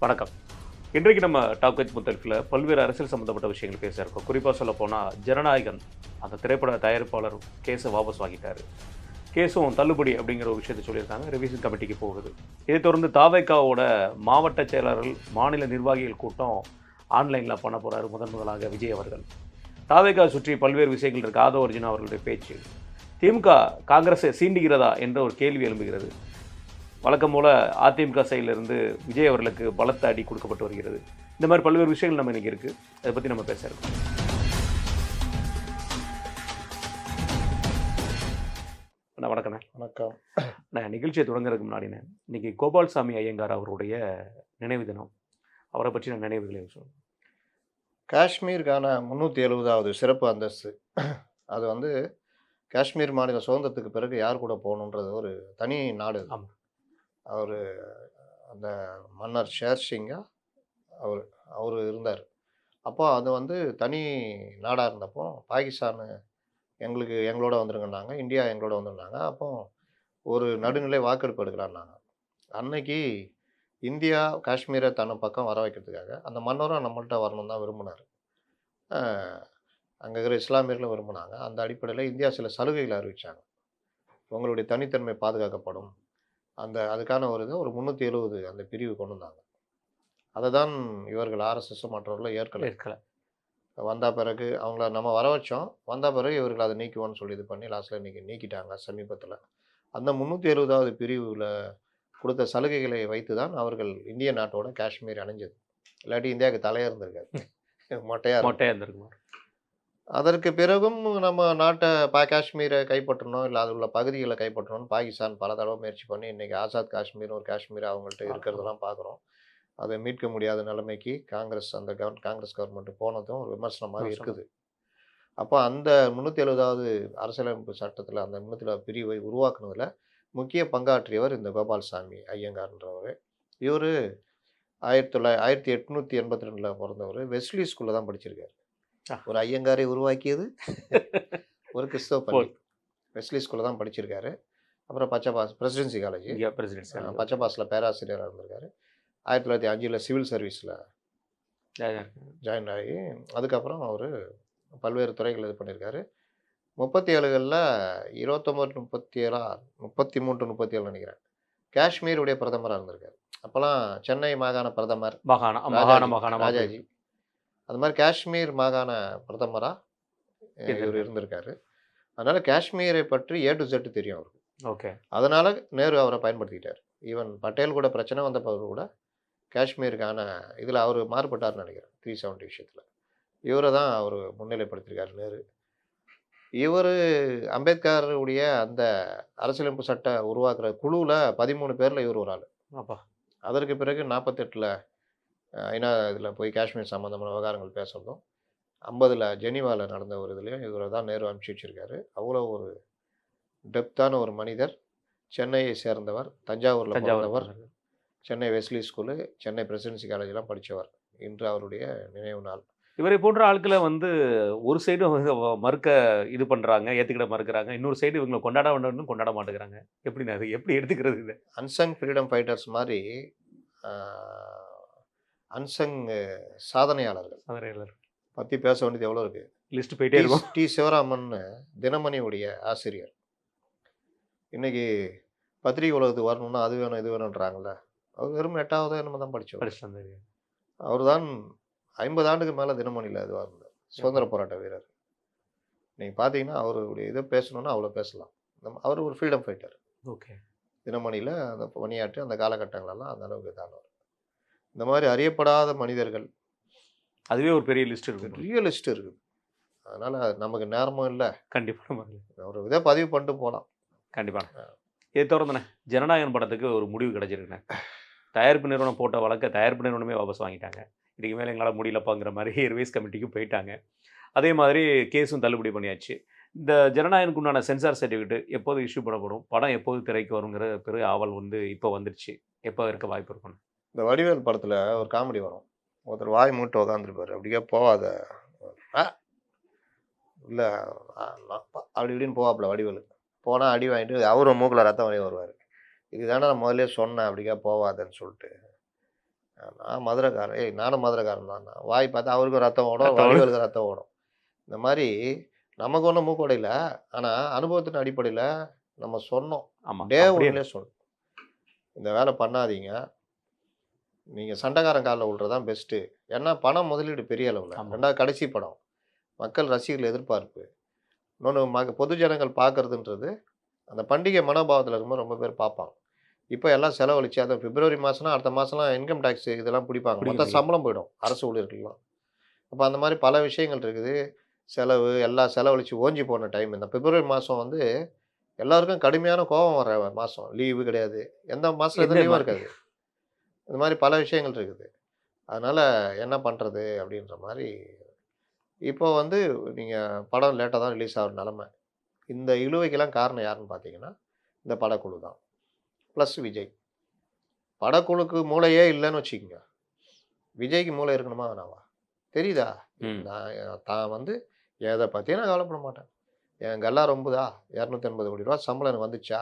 வணக்கம். இன்றைக்கு நம்ம டாக் வித் முத்தல்ஃபில் பல்வேறு அரசியல் சம்மந்தப்பட்ட விஷயங்கள் பேச இருக்கோம். குறிப்பாக சொல்லப்போனால் ஜனநாயகன் அந்த திரைப்பட தயாரிப்பாளர் கேஸை வாபஸ் வாங்கிட்டார். கேஸும் தள்ளுபடி அப்படிங்கிற ஒரு விஷயத்தை சொல்லியிருக்காங்க. ரிவிஷன் கமிட்டிக்கு போகுது. இதை தொடர்ந்து தாவேகாவோட மாவட்ட செயலாளர்கள் மாநில நிர்வாகிகள் கூட்டம் ஆன்லைனில் பண்ண போகிறாரு முதலாக விஜய் அவர்கள். தாவேகா சுற்றி பல்வேறு விஷயங்கள் இருக்குது. ஆதவ அர்ஜுனா அவர்களுடைய பேச்சு, திமுக காங்கிரஸை சீண்டுகிறதா என்ற ஒரு கேள்வி எழும்புகிறது. வழக்கம் போல் அதிமுக சைடிலிருந்து விஜய் அவர்களுக்கு பலத்த அடி கொடுக்கப்பட்டு வருகிறது. இந்த மாதிரி பல்வேறு விஷயங்கள் நம்ம இன்றைக்கி இருக்குது. அதை பற்றி நம்ம பேச இருக்கோம். அண்ணா வணக்கண்ணே. வணக்கம். நான் நிகழ்ச்சியை தொடங்குறதுக்கு முன்னாடினே இன்றைக்கி கோபால்சாமி ஐயங்கார் அவருடைய நினைவு தினம். அவரை பற்றின நினைவுகளை சொல்லுங்கள். காஷ்மீருக்கான 370வது சிறப்பு அந்தஸ்து அது வந்து காஷ்மீர் மாநில சுதந்திரத்துக்கு பிறகு யார் கூட போகணுன்றது ஒரு தனி நாடு. ஆமாம். அவர் அந்த மன்னர் ஷேர் சிங்கா அவர் இருந்தார். அப்போ அது வந்து தனி நாடாக இருந்தப்போ பாகிஸ்தான் எங்களோட வந்துருங்கன்னாங்க, இந்தியா எங்களோட வந்துருந்தாங்க. அப்போ ஒரு நடுநிலை வாக்கெடுப்பு எடுக்கலான்னாங்க. அன்னைக்கு இந்தியா காஷ்மீரை தன்னை பக்கம் வர வைக்கிறதுக்காக அந்த மன்னரும் நம்மள்கிட்ட வரணும் தான் விரும்பினார். அங்கே இருக்கிற இஸ்லாமியர்களும் விரும்பினாங்க. அந்த அடிப்படையில் இந்தியா சில சலுகைகளை அறிவித்தாங்க. உங்களுடைய தனித்தன்மை பாதுகாக்கப்படும். அதுக்கான ஒரு 370 அந்த பிரிவு கொண்டு வந்தாங்க. அதை தான் இவர்கள் ஆர்எஸ்எஸும் மற்றவர்களும் ஏற்கலை. வந்த பிறகு அவங்கள நம்ம வர வச்சோம். வந்த பிறகு இவர்கள் அதை நீக்குவோன்னு சொல்லி இது பண்ணி லாஸ்ட்டில் இன்றைக்கி நீக்கிட்டாங்க சமீபத்தில். அந்த 370வது பிரிவில் கொடுத்த சலுகைகளை வைத்து தான் அவர்கள் இந்திய நாட்டோட காஷ்மீர் அணைஞ்சது. இல்லாட்டி இந்தியாவுக்கு தலையாக இருந்திருக்காரு, மொட்டையாக இருந்திருக்குமா. அதற்கு பிறகும் நம்ம நாட்டை காஷ்மீரை கைப்பற்றணும், இல்லை அதில் உள்ள பகுதிகளை கைப்பற்றணும்னு பாகிஸ்தான் பல தடவை முயற்சி பண்ணி இன்றைக்கி ஆசாத் காஷ்மீர் ஒரு காஷ்மீர் அவங்கள்ட்ட இருக்கிறதெல்லாம் பார்க்குறோம். அதை மீட்க முடியாத நிலைமைக்கு காங்கிரஸ் கவர்மெண்ட் போனதும் ஒரு விமர்சனம் மாதிரி இருக்குது. அப்போ அந்த 370வது அரசியலமைப்பு சட்டத்தில் அந்த 370 பிரிவை உருவாக்குனதில் முக்கிய பங்காற்றியவர் இந்த கோபால்சாமி ஐயங்கார்ன்றவர். இவர் 1882 பிறந்தவர். வெஸ்லி ஸ்கூலில் தான் படிச்சிருக்காரு. ஒரு ஐயங்காரை உருவாக்கியது ஒரு கிறிஸ்தவ பள்ளி. வெஸ்லி ஸ்கூலில் தான் படிச்சிருக்காரு. அப்புறம் பச்சைபாஸ் பிரசிடென்சி காலேஜ் பச்சைபாஸில் பேராசிரியராக இருந்திருக்காரு. 1905 சிவில் சர்வீஸில் ஜாயின் ஆகி அதுக்கப்புறம் அவர் பல்வேறு துறைகள் இது பண்ணியிருக்காரு. 37களில் 33 நினைக்கிறேன் காஷ்மீருடைய பிரதமராக இருந்திருக்காரு. அப்போல்லாம் சென்னை மாகாண பிரதமர் ராஜாஜி, அது மாதிரி காஷ்மீர் மாகாண பிரதமராக இவர் இருந்திருக்காரு. அதனால் காஷ்மீரை பற்றி A to Z தெரியும் அவருக்கு. ஓகே. அதனால் நேரு அவரை பயன்படுத்திக்கிட்டார். ஈவன் பட்டேல் கூட பிரச்சனை வந்தப்போ கூட காஷ்மீருக்கான இதில் அவர் மாறுபட்டார்னு நினைக்கிறேன் 370 விஷயத்தில். இவரை தான் அவர் முன்னிலைப்படுத்தியிருக்காரு நேரு. இவர் அம்பேத்கருடைய அந்த அரசியலமைப்பு சட்ட உருவாக்குற குழுவில் 13 பேரில் இவர் ஒரு ஆள். அதற்கு பிறகு 48 ஐநா இதில் போய் காஷ்மீர் சம்மந்தமான விவகாரங்கள் பேசுகிறதும் 50 ஜெனீவாவில் நடந்த ஒரு இதுலேயும் இவரை தான் நேரு அனுப்பிச்சி வச்சிருக்காரு. அவ்வளோ ஒரு டெப்த்தான ஒரு மனிதர். சென்னையை சேர்ந்தவர், தஞ்சாவூரில் பிறந்தவர், Chennai Wesley school, Chennai presidency காலேஜெலாம் படித்தவர். இன்று அவருடைய நினைவு நாள். இவரை போன்ற ஆட்களை ஒரு சைடு மறுக்க இது பண்ணுறாங்க, ஏற்றுக்கிட மறுக்கிறாங்க. இன்னொரு சைடு இவங்களை கொண்டாட வேண்டும்னு கொண்டாட மாட்டேங்கிறாங்க. எப்படின்னா அது எப்படி எடுத்துக்கிறது? இது அன்சங் ஃப்ரீடம் ஃபைட்டர்ஸ் மாதிரி அன்சங் சாதனையாளர்கள் பற்றி பேச வேண்டியது எவ்வளோ இருக்குது. லிஸ்ட் போயிட்டே இருக்கும். டி சிவராமன் தினமணியுடைய ஆசிரியர். இன்றைக்கி பத்திரிகை உலகத்துக்கு வரணும்னா அது வேணும் இது வேணுன்றாங்கல்ல. அவர் வெறும் 8வது என்னமோ தான் படித்தவர். அவர் தான் 50 ஆண்டுக்கு மேலே தினமணியில் இதுவாக இருந்தார். சுதந்திர போராட்ட வீரர். நீங்கள் பார்த்தீங்கன்னா அவருடைய இதை பேசணுன்னா அவ்வளோ பேசலாம். அவர் ஒரு ஃப்ரீடம் ஃபைட்டர். ஓகே. தினமணியில் அந்த பணியாற்றி அந்த காலகட்டங்களெல்லாம் அந்த அளவுக்கு தானவர். இந்த மாதிரி அறியப்படாத மனிதர்கள் அதுவே ஒரு பெரிய லிஸ்ட் இருக்குது. பெரிய லிஸ்ட் இருக்குது. அதனால் நமக்கு நேரமும் இல்லை. கண்டிப்பாக ஒரு இதை பதிவு பண்ணிட்டு போகலாம். கண்டிப்பாக. இதை தொடர்ந்துண்ணே ஜனநாயகன் படத்துக்கு ஒரு முடிவு கிடச்சிருக்குண்ணே. தயாரிப்பு நிறுவனம் போட்ட வழக்கை தயாரிப்பு நிறுவனமே வாபஸ் வாங்கிட்டாங்க. இதுக்கு மேலே எங்களால் முடியலப்பாங்கிற மாதிரி ரிவைஸ் கமிட்டிக்கும் போயிட்டாங்க. அதே மாதிரி கேஸும் தள்ளுபடி பண்ணியாச்சு. இந்த ஜனநாயகனுக்கு உண்டான சென்சார் சர்டிஃபிகேட் எப்போது இஷ்யூ பண்ணப்படும், படம் எப்போது திரைக்கு வருங்கிற பெரிய ஆவல் இப்போ வந்துருச்சு. எப்போ இருக்க வாய்ப்பு இருக்கணும்? இந்த வடிவேல் படத்தில் ஒரு காமெடி வரும். ஒருத்தர் வாய் மூட்டு உக்காந்துருப்பார். அப்படியே போகாத இல்லை அப்படி இப்படின்னு போவாப்புல வடிவேலு. போனால் அடி வாங்கிட்டு அவரும் மூக்கில் ரத்தம் வரைய வருவார். இதுதானே நான் முதல்ல சொன்னேன் அப்படிக்கா போவாதன்னு சொல்லிட்டு. நான் மதுரைக்காரன். ஏய் நானும் மதுரைக்காரன் தான். வாய் பார்த்தா அவருக்கும் ரத்தம் ஓடும், ரத்தம் ஓடும். வடிவேலுக்கு ரத்தம் ஓடும். இந்த மாரி நமக்கு ஒண்ணும் மூக்கு உடையல. ஆனா அனுபவத்தின் அடிப்படையில நம்ம சொன்னோம். ஆமா. டே அப்படியே ஒன்லயே சொன்னோம். இந்த வேலை பண்ணாதீங்க. நீங்க சண்டைக்காரன் கால்ல விழுறது தான் பெஸ்ட்டு. ஏன்னா பணம் முதலீடு பெரிய அளவுல. ஆமா. 2வது கடைசி படம். மக்கள் ரசிகர்கள் எதிர்பார்ப்பு. இன்னொன்னு பொது ஜனங்கள் பார்க்கறதுன்றது, அந்த பண்டிகை மனோபாவத்துல இருக்கும்போது ரொம்ப பேர் பார்ப்பாங்க. இப்ப எல்லாம் செலவழிச்சு அதுவும் பிப்ரவரி மாசம்னா அடுத்த மாசம்லாம் இன்கம் டாக்ஸ் இதெல்லாம் பிடிப்பாங்க. மொத்த பிடிக்கும். சம்பளம் போயிடும் அரசு ஊழியர்களுக்கெல்லாம். அப்ப அந்த மாரி பல விஷயங்கள் இருக்குது. செலவு எல்லாம் செலவழிச்சு ஓஞ்சி போன டைம். இந்த பிப்ரவரி மாசம் வந்து எல்லாருக்கும் கடுமையான கோவம் வர மாசம். லீவு கிடையாது. எந்த மாசத்துல எந்த எந்த லீவும் மாரி? இருக்காது. இந்த மாரி பல விஷயங்கள் இருக்குது. அதனால என்ன பண்றது அப்படின்ற மாரி இப்போ வந்து நீங்க படம் லேட்டா தான் ரிலீஸ் ஆகுற நெலைமை. இந்த இழுவைக்கெல்லாம் காரணம் யாருன்னு பார்த்தீங்கன்னா, இந்த படக்குழு தான். ப்ளஸ் விஜய். படக்குழுக்கு மூளையே இல்லன்னு வச்சுக்கங்க. விஜய்க்கு மூளை இருக்கணுமா வேணாமா? தெரியுதா? ம். நான் தான் வந்து எத பத்தியும் நான் கவலைப்பட மாட்டேன். என் கல்லா ரொம்புதா? ரூ. 280,00,00,000 சம்பளம் எனக்கு வந்துச்சா?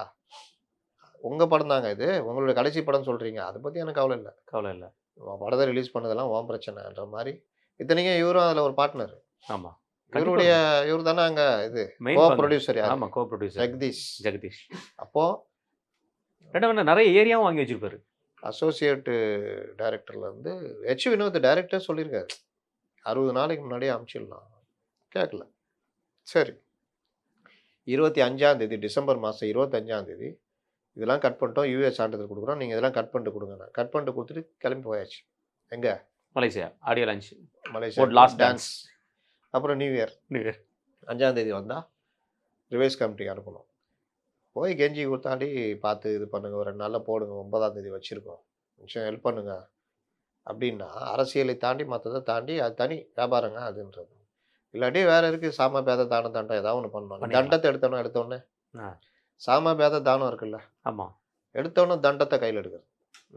உங்க படம் தாங்க இது. உங்களுடைய கடைசி படம்னு சொல்றீங்க. அத பத்தி எனக்கு கவலை இல்ல. கவலை இல்ல. உன் படத்த ரிலீஸ் பண்ணதெல்லாம் உன் பிரச்சனைன்ற மாரி. இத்தனைக்கும் இவரும் அதுல ஒரு பார்ட்னர். ஆமா. இவருடைய கண்டிப்பா. இவரு தானே அங்க இது மெயின் கோ பங்கு. புரொடியூசர் யாரு? ஆமா. Co producer Jagadish. ஜெகதீஷ். அப்போ 2 நெறைய ஏரியாவும் வாங்கி வச்சிருப்பாரு. அசோசியேட் டைரக்டர்ல இருந்து வினோத் டைரக்டரே சொல்லியிருக்காரு. 60 நாளைக்கு முன்னாடியே அனுப்பிச்சிடலாம். கேட்கல. சரி. 25ஆம் தேதி டிசம்பர் மாசம் 25ஆம் தேதி இதெல்லாம் கட் பண்ணிட்டோம். யுஎஸ் சான்றிதழ் குடுக்குறோம். நீங்க இதெல்லாம் கட் பண்ணிட்டு குடுங்கன்னு. கட் பண்ணிட்டு குடுத்துட்டு கிளம்பி போயாச்சு. எங்க? Malaysia. Audio launch. Malaysia. Last dance. அப்புறம் நியூ இயர். New year. 5ஆம் தேதி வந்தா ரிவைஸ் கமிட்டிக்கு அனுப்பணும். போய் கெஞ்சி கூத்தாடி பார்த்து இது பண்ணுங்க. ஒரு 2 நாள்ல போடுங்க. 9ஆம் தேதி வச்சிருக்கோம். கொஞ்சம் ஹெல்ப் பண்ணுங்க. அப்படின்னா அரசியலை தாண்டி மத்தத தாண்டி அது தனி வியாபாரங்க அதுன்றது. இல்லாட்டி வேற இருக்கு. சாம பேத தானம் தண்டம் ஏதாவது ஒண்ணு பண்ணணும். பண்ணிடலாம். தண்டத்த எடுத்தோனே ஆ. சாம பேத தானம் இருக்குல்ல. ஆமா. எடுத்தோனே தண்டத்த கையில எடுக்கிறது.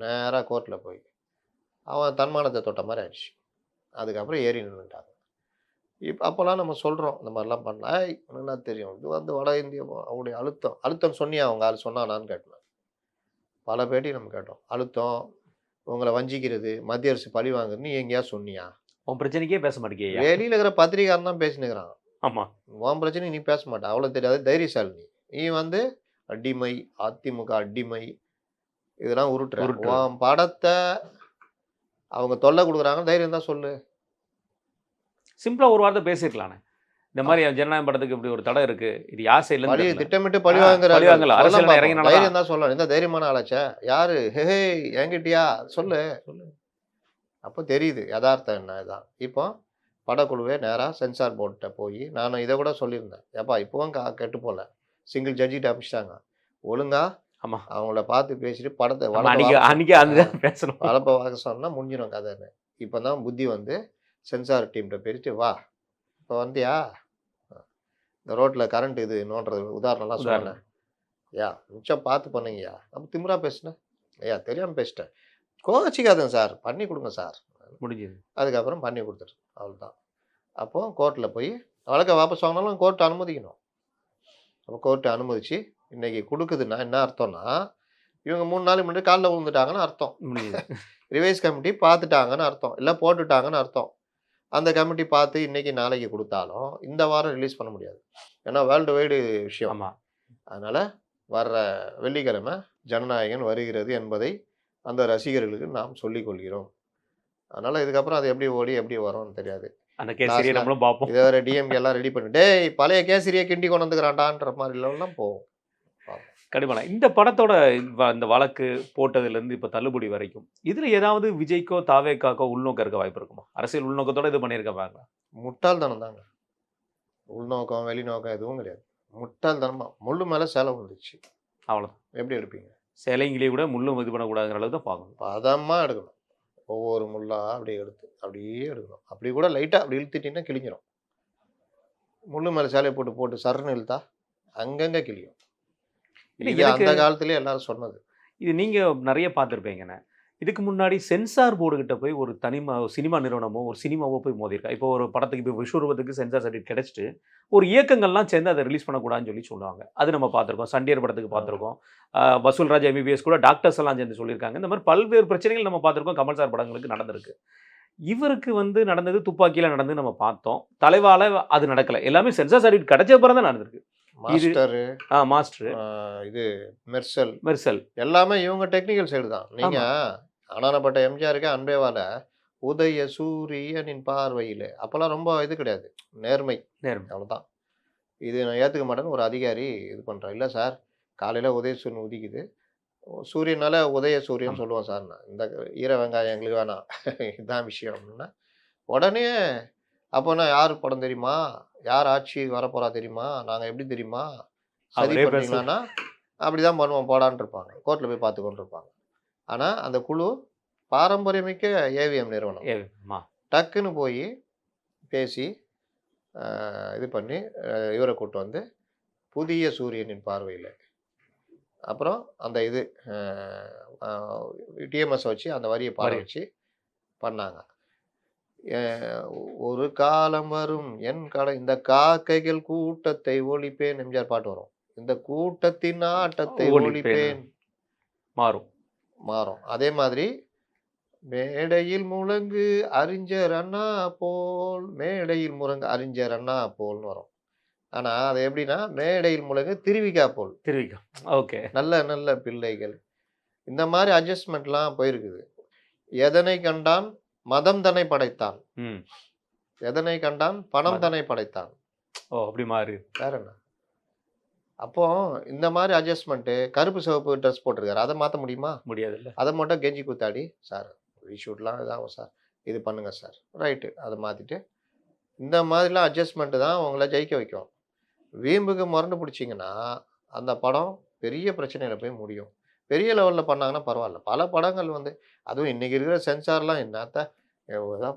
நேரா கோர்ட்ல போய் அவன் தன்மானத்த தொட்ட மாரி ஆயிடுச்சு. அதுக்கப்புறம் ஏறி நின்னுட்டாங்க. அப்போலாம் நம்ம சொல்றோம். இந்த மாரிலாம் பண்ணலாம். ஏய் உனக்கு என்ன தெரியும்? இது வந்து வட இந்திய அவங்களுடைய அழுத்தம். அழுத்தம் சொன்னியா உங்க ஆளு சொன்னானான்னு கேட்டேன். பல பேட்டி நம்ம கேட்டோம். அழுத்தம், உங்கள வஞ்சிக்கிறது, மத்திய அரசு பழி வாங்குறது நீ எங்கேயாவது சொன்னியா? உன் பிரச்சனைக்கே பேச மாட்டேங்கியா? வெளியில இருக்கிற பத்திரிகையாளன் தான் பேசினுக்கிறான். ஆமா. உன் பிரச்சனை நீ பேச மாட்ட. அவ்வளோ தெரியாது தைரியசாலி நீ. நீ வந்து அடிமை, அதிமுக அடிமை இதெல்லாம் உருட்டுற. உருட்டுற. உன் படத்த அவங்க தொல்லை குடுக்குறாங்க தைரியம் தான் சொல்லு. சிம்பிளா ஒரு வார்த்தை பேசியிருக்கலானே. இந்த மாரி ஜனநாயகம் படத்துக்கு இப்படி ஒரு தடை இருக்கு. இது யார் சைடுல பழி இருந்து திட்டமிட்டு பழி பழி வாங்குறாங்க. வாங்கல. அரசியல்ல இறங்கினால தான். தைரியம் தான் சொல்லணும். எந்த தைரியமான ஆளாச்சே? யாரு? ஹே என்கிட்டயா? சொல்லு. அப்போ தெரியுது யதார்த்தம் என்ன இதான். இப்போ படக்குழுவே நேரா சென்சார் போர்ட்ட போய் நானும் இத கூட சொல்லியிருந்தேன். ஏப்பா இப்பவும் கெட்டு போல. சிங்கிள் ஜட்ஜிட்ட அனுப்பிச்சிட்டாங்க. ஒழுங்கா ஆமா. அவங்கள பார்த்து பேசிட்டு படத்த ஆமா. அன்னைக்கு அதுதான் பேசணும். வளப்ப வாங்க சொன்னா முடிஞ்சிடும் கதைன்னு. இப்போ தான் புத்தி வந்து சென்சார் டீம்ட்ட பேசிட்டு வா. இப்போ வந்தியா? இந்த ரோட்ல கரண்ட் இது நோண்டுறது உதாரணம்லாம் சொன்னேன். ஐயா மிச்சம் பார்த்து பண்ணுங்கய்யா. அப்ப திமிரா பேசுனேன். ஐயா தெரியாம பேசிட்டேன். கோச்சிக்காதங்க சார். பண்ணி கொடுங்க சார். முடிஞ்சது. அதுக்கப்புறம் பண்ணி கொடுத்துட்டேன். அவ்வளோதான். அப்போ கோர்ட்ல போய் வழக்க வாபஸ் வாங்கினாலும் கோர்ட் அனுமதிக்கணும். அப்போ கோர்ட் அனுமதிச்சு இன்னைக்கு கொடுக்குதுன்னா என்ன அர்த்தம்னா, இவங்க 3 நாளைக்கு முன்னாடி காலில் விழுந்துட்டாங்கன்னு அர்த்தம். முடிஞ்சது. ரிவைஸ் கமிட்டி பார்த்துட்டாங்கன்னு அர்த்தம். இல்லை போட்டுட்டாங்கன்னு அர்த்தம். அந்த கமிட்டி பார்த்து இன்னைக்கு நாளைக்கு கொடுத்தாலும் இந்த வாரம் ரிலீஸ் பண்ண முடியாது. ஏன்னா வேர்ல்டு வைடு விஷயம். ஆமா. அதனால வர்ற வெள்ளிக்கிழமை ஜனநாயகன் வருகிறது என்பதை அந்த ரசிகர்களுக்கு நாம் சொல்லிக் கொள்கிறோம். அதனால இதுக்கப்புறம் அது எப்படி ஓடி எப்படி வரும்னு தெரியாது. அந்த கேசரியை லாஸ்ட்ல நம்மளும் பார்ப்போம். இதை வேற டிஎம்கே எல்லாம் ரெடி பண்ணி டேய் பழைய கேசரியை கிண்டி கொண்டு வந்துக்கிறான்டான்ற மாதிரி எல்லாம் போகும். கண்டிப்பா. இந்த படத்தோட இந்த வழக்கு போட்டதுலேருந்து இப்போ தள்ளுபடி வரைக்கும் இதில் ஏதாவது விஜய்க்கோ தாவேக்காக்கோ உள்நோக்கம் இருக்க வாய்ப்பு இருக்குமா? அரசியல் உள்நோக்கத்தோட இது பண்ணியிருக்காங்க. முட்டாள்தனம் தாங்க. உள்நோக்கம் வெளிநோக்கம் எதுவும் கிடையாது. முட்டாள்தனமா முள்ளு மேல சேலை வந்துச்சு. அவ்வளோதான். எப்படி எடுப்பீங்க? சேலைங்கிலேயே கூட முள்ளும் இது பண்ணக்கூடாதுங்கிற அளவுக்கு தான் பார்க்கணும். பதமா எடுக்கணும். ஒவ்வொரு முள்ளா அப்படியே எடுத்து அப்படியே எடுக்கணும். அப்படி கூட லைட்டா அப்படி இழுத்துட்டீங்கன்னா கிழிஞ்சிடும். முள்ளு மேல சேலையை போட்டு போட்டு சர்ன்னு இழுத்தா அங்கங்க கிழியும். இல்லை இது எனக்கு அந்த காலத்திலேயே எல்லாரும் சொன்னது. இது நீங்கள் நிறைய பார்த்துருப்பீங்கண்ணே. இதுக்கு முன்னாடி சென்சார் போர்டு கிட்ட போய் ஒரு சினிமா நிறுவனமோ, ஒரு சினிமாவோ போய் மோதியிருக்கா. இப்போ ஒரு படத்துக்கு இப்போ விஸ்வரூபத்துக்கு சென்சார் சர்டிஃபிகேட் கிடைச்சிட்டு, ஒரு இயக்கங்கள்லாம் சேர்ந்து அத ரிலீஸ் பண்ணக்கூடாதுன்னு சொல்லுவாங்க. அது நம்ம பார்த்துருக்கோம். சண்டியர் படத்துக்கு பார்த்துருக்கோம். வசூல்ராஜ் எம்பிபிஎஸ் கூட டாக்டர்ஸ் எல்லாம் சேர்ந்து சொல்லியிருக்காங்க. இந்த மாரி பல்வேறு பிரச்சனைகள் நம்ம பார்த்துருக்கோம். கமல் சார் படங்களுக்கு நடந்திருக்கு. இவருக்கு நடந்தது துப்பாக்கியில நடந்து நம்ம பார்த்தோம். தலைவால அது நடக்கல. எல்லாமே சென்சார் சர்டிஃபிகேட் கிடைச்ச அப்புறம் தான் நடந்திருக்கு. இது மாஸ்டரு, மாஸ்டர், இது மெர்சல் மெர்சல். எல்லாமே இவங்க டெக்னிக்கல் சைடு தான். நீங்க ஆமா. அனானப்பட்ட எம்ஜிஆருக்கு அன்பேவால உதய சூரியனின் பார்வையிலே அப்போல்லாம் ரொம்ப இது கிடையாது, நேர்மை, நேர்மை. அவ்வளோதான். இது நான் ஏற்றுக்க மாட்டேன்னு ஒரு அதிகாரி இது பண்ணுறேன். இல்லை சார், காலையில் உதயசூரியன் உதிக்குது, சூரியனால உதய சூரியன் ஆமா. சொல்லுவோம் சார். நான் இந்த ஈர வெங்காயம் எங்களுக்கு வேணாம், இதுதான் விஷயம் அப்படின்னா உடனே அப்போனா யார் படம் தெரியுமா, யார் ஆட்சி வரப்போறா தெரியுமா, நாங்கள் எப்படி தெரியுமா, சதி அவரே பேச பண்ணீங்களான்னா அப்படி தான் பண்ணுவோம் போடான்னு இருப்பாங்க. கோர்ட்டில் போய் பார்த்து கொண்டு இருப்பாங்க. ஆனால் அந்த குழு பாரம்பரியமிக்க ஏவிஎம் நிறுவனம் ஆமா. டக்குன்னு போய் பேசி இது பண்ணி இவரை கூட்டு வந்து புதிய சூரியனின் பார்வையில் அப்புறம் அந்த இது டிஎம்எஸ் வச்சு அந்த வரியை பாட வரி. வச்சு பண்ணாங்க. ஒரு காலம் வரும் என் கடை இந்த காக்கைகள் கூட்டத்தை ஒழிப்பேன் எம்ஜிஆர் பாட்டு வரும். இந்த கூட்டத்தின் ஆட்டத்தை ஒழிப்பேன். ஒழிப்பேன் மாறும். மாறும். அதே மாதிரி மேடையில் முழங்கு அறிஞர் அண்ணா போல், மேடையில் முழங்கு அறிஞர் அண்ணா போல்னு வரும். ஆனா அது எப்படின்னா மேடையில் முழங்கு திருவிக்கா போல், திருவிக்கா. ஓகே. நல்ல நல்ல பிள்ளைகள். இந்த மாதிரி அட்ஜஸ்ட்மெண்ட்லாம் போயிருக்குது. எதனை கண்டான் மதம் தன்னை படைத்தான், ம். எதனை கண்டான் பணம் தன்னை படைத்தான். ஓ, அப்படி மாறி. வேற என்ன? அப்போ இந்த மாதிரி அட்ஜஸ்ட்மெண்ட்டு கருப்பு சிவப்பு ட்ரெஸ் போட்டிருக்காரு, அதை மாற்ற முடியுமா? முடியாதுல்ல. அதை மட்டும் கெஞ்சி கூத்தாடி சார் ரீஷூட்லாம் இதாகும் சார், இது பண்ணுங்க சார், ரைட்டு, அதை மாற்றிட்டு இந்த மாதிரிலாம் அட்ஜஸ்ட்மெண்ட்டு தான் உங்களை ஜெயிக்க வைக்கும். வீம்புக்கு முரண்டு பிடிச்சிங்கன்னா அந்த படம் பெரிய பிரச்சனையில் போய் முடியும். பெரிய லெவலில் பண்ணாங்கன்னா பரவாயில்ல. பல படங்கள் அதுவும் இன்றைக்கி இருக்கிற சென்சார்லாம் என்னத்த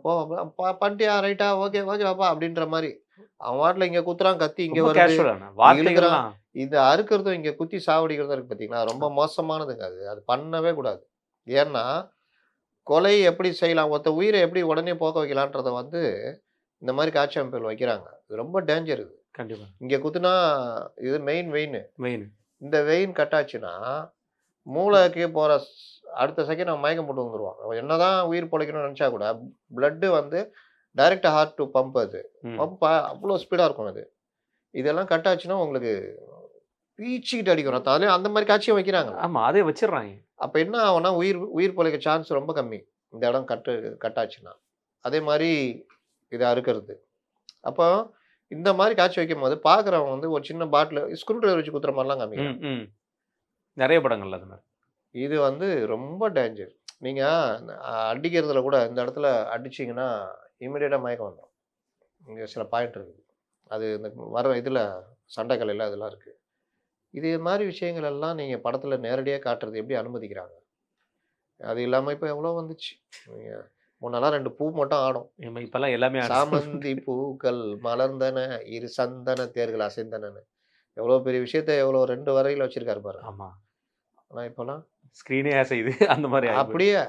போ பண்ணிட்டியா ரைட்டா ஓகே ஓகேவாப்பா அப்படின்ற மாதிரி அவன் வாட்டில் இங்கே குத்துறான், கத்தி இங்கே ரொம்ப வருது, கேஷுவலான வார்த்தைகள்லாம். இது அறுக்கிறதும் இங்கே குத்தி சாவடிக்கிறதும் இருக்குது பார்த்தீங்களா, ரொம்ப மோசமானதுங்க. அது அது பண்ணவே கூடாது. ஏன்னா கொலை எப்படி செய்யலாம், ஒருத்த உயிரை எப்படி உடனே போக்க வைக்கலான்றதை இந்த மாதிரி காட்சி அமைப்புகள் வைக்கிறாங்க. இது ரொம்ப டேஞ்சர். இது கண்டிப்பா. இங்கே குத்துனா இது மெயின் மெயின். இந்த வெயின் கட்டாச்சுன்னா மூளைக்கு போகிற அடுத்த செகண்ட் அவன் மயக்கம் போட்டு வந்துடுவான். அவன் என்னதான் உயிர் பிழைக்கணும்னு நினச்சா கூட blood direct heart to pump, அது பம்ப் அவ்வளோ ஸ்பீடாக இருக்கும். அது இதெல்லாம் கட்டாச்சுன்னா உங்களுக்கு பீச்சிக்கிட்டு அடிக்கும் ரத்தம். அதுலேயும் அந்த மாதிரி காட்சியும் வைக்கிறாங்க. ஆமா, அதே வச்சிடுறாங்க. அப்போ என்ன ஆகும்னா உயிர் பிழைக்க சான்ஸ் ரொம்ப கம்மி இந்த இடம் கட்டாச்சுன்னா. அதே மாதிரி இதை அறுக்கிறது. அப்போ இந்த மாதிரி காட்சி வைக்கும் போது பார்க்குறவங்க ஒரு சின்ன பாட்டில் ஸ்க்ரூ டிரைவர் வச்சு குத்துற மாதிரிலாம் காமிக்கிறாங்க. நிறைய படங்கள்ல அது மாதிரி. இது ரொம்ப டேஞ்சர். நீங்கள் அடிக்கிறதுல கூட இந்த இடத்துல அடிச்சிங்கன்னா இமீடியட்டாக மயக்கம் வந்துடும். இங்கே சில பாயிண்ட் இருக்குது. அது இந்த வர இதில் சண்டைக்கலையில் அதெல்லாம் இருக்குது. இது மாதிரி விஷயங்கள் எல்லாம் நீங்கள் படத்தில் நேரடியாக காட்டுறது எப்படி அனுமதிக்கிறாங்க? அது இல்லாமல் இப்போ எவ்வளோ வந்துச்சு. நீங்கள் முன்னெல்லாம் 2 பூ மட்டும் ஆடும். இப்பெல்லாம் எல்லாமே சாமந்தி பூக்கள் மலர்ந்தன, இரு சந்தன தேர்கள் அசைந்தனன்னு எவ்வளோ பெரிய விஷயத்த எவ்வளோ 2 வரையில் வச்சிருக்காரு பாரு. ஆமா. ஆனால் இப்போலாம் ஸ்க்ரீனே செய்து அந்த மாதிரி அப்படியே.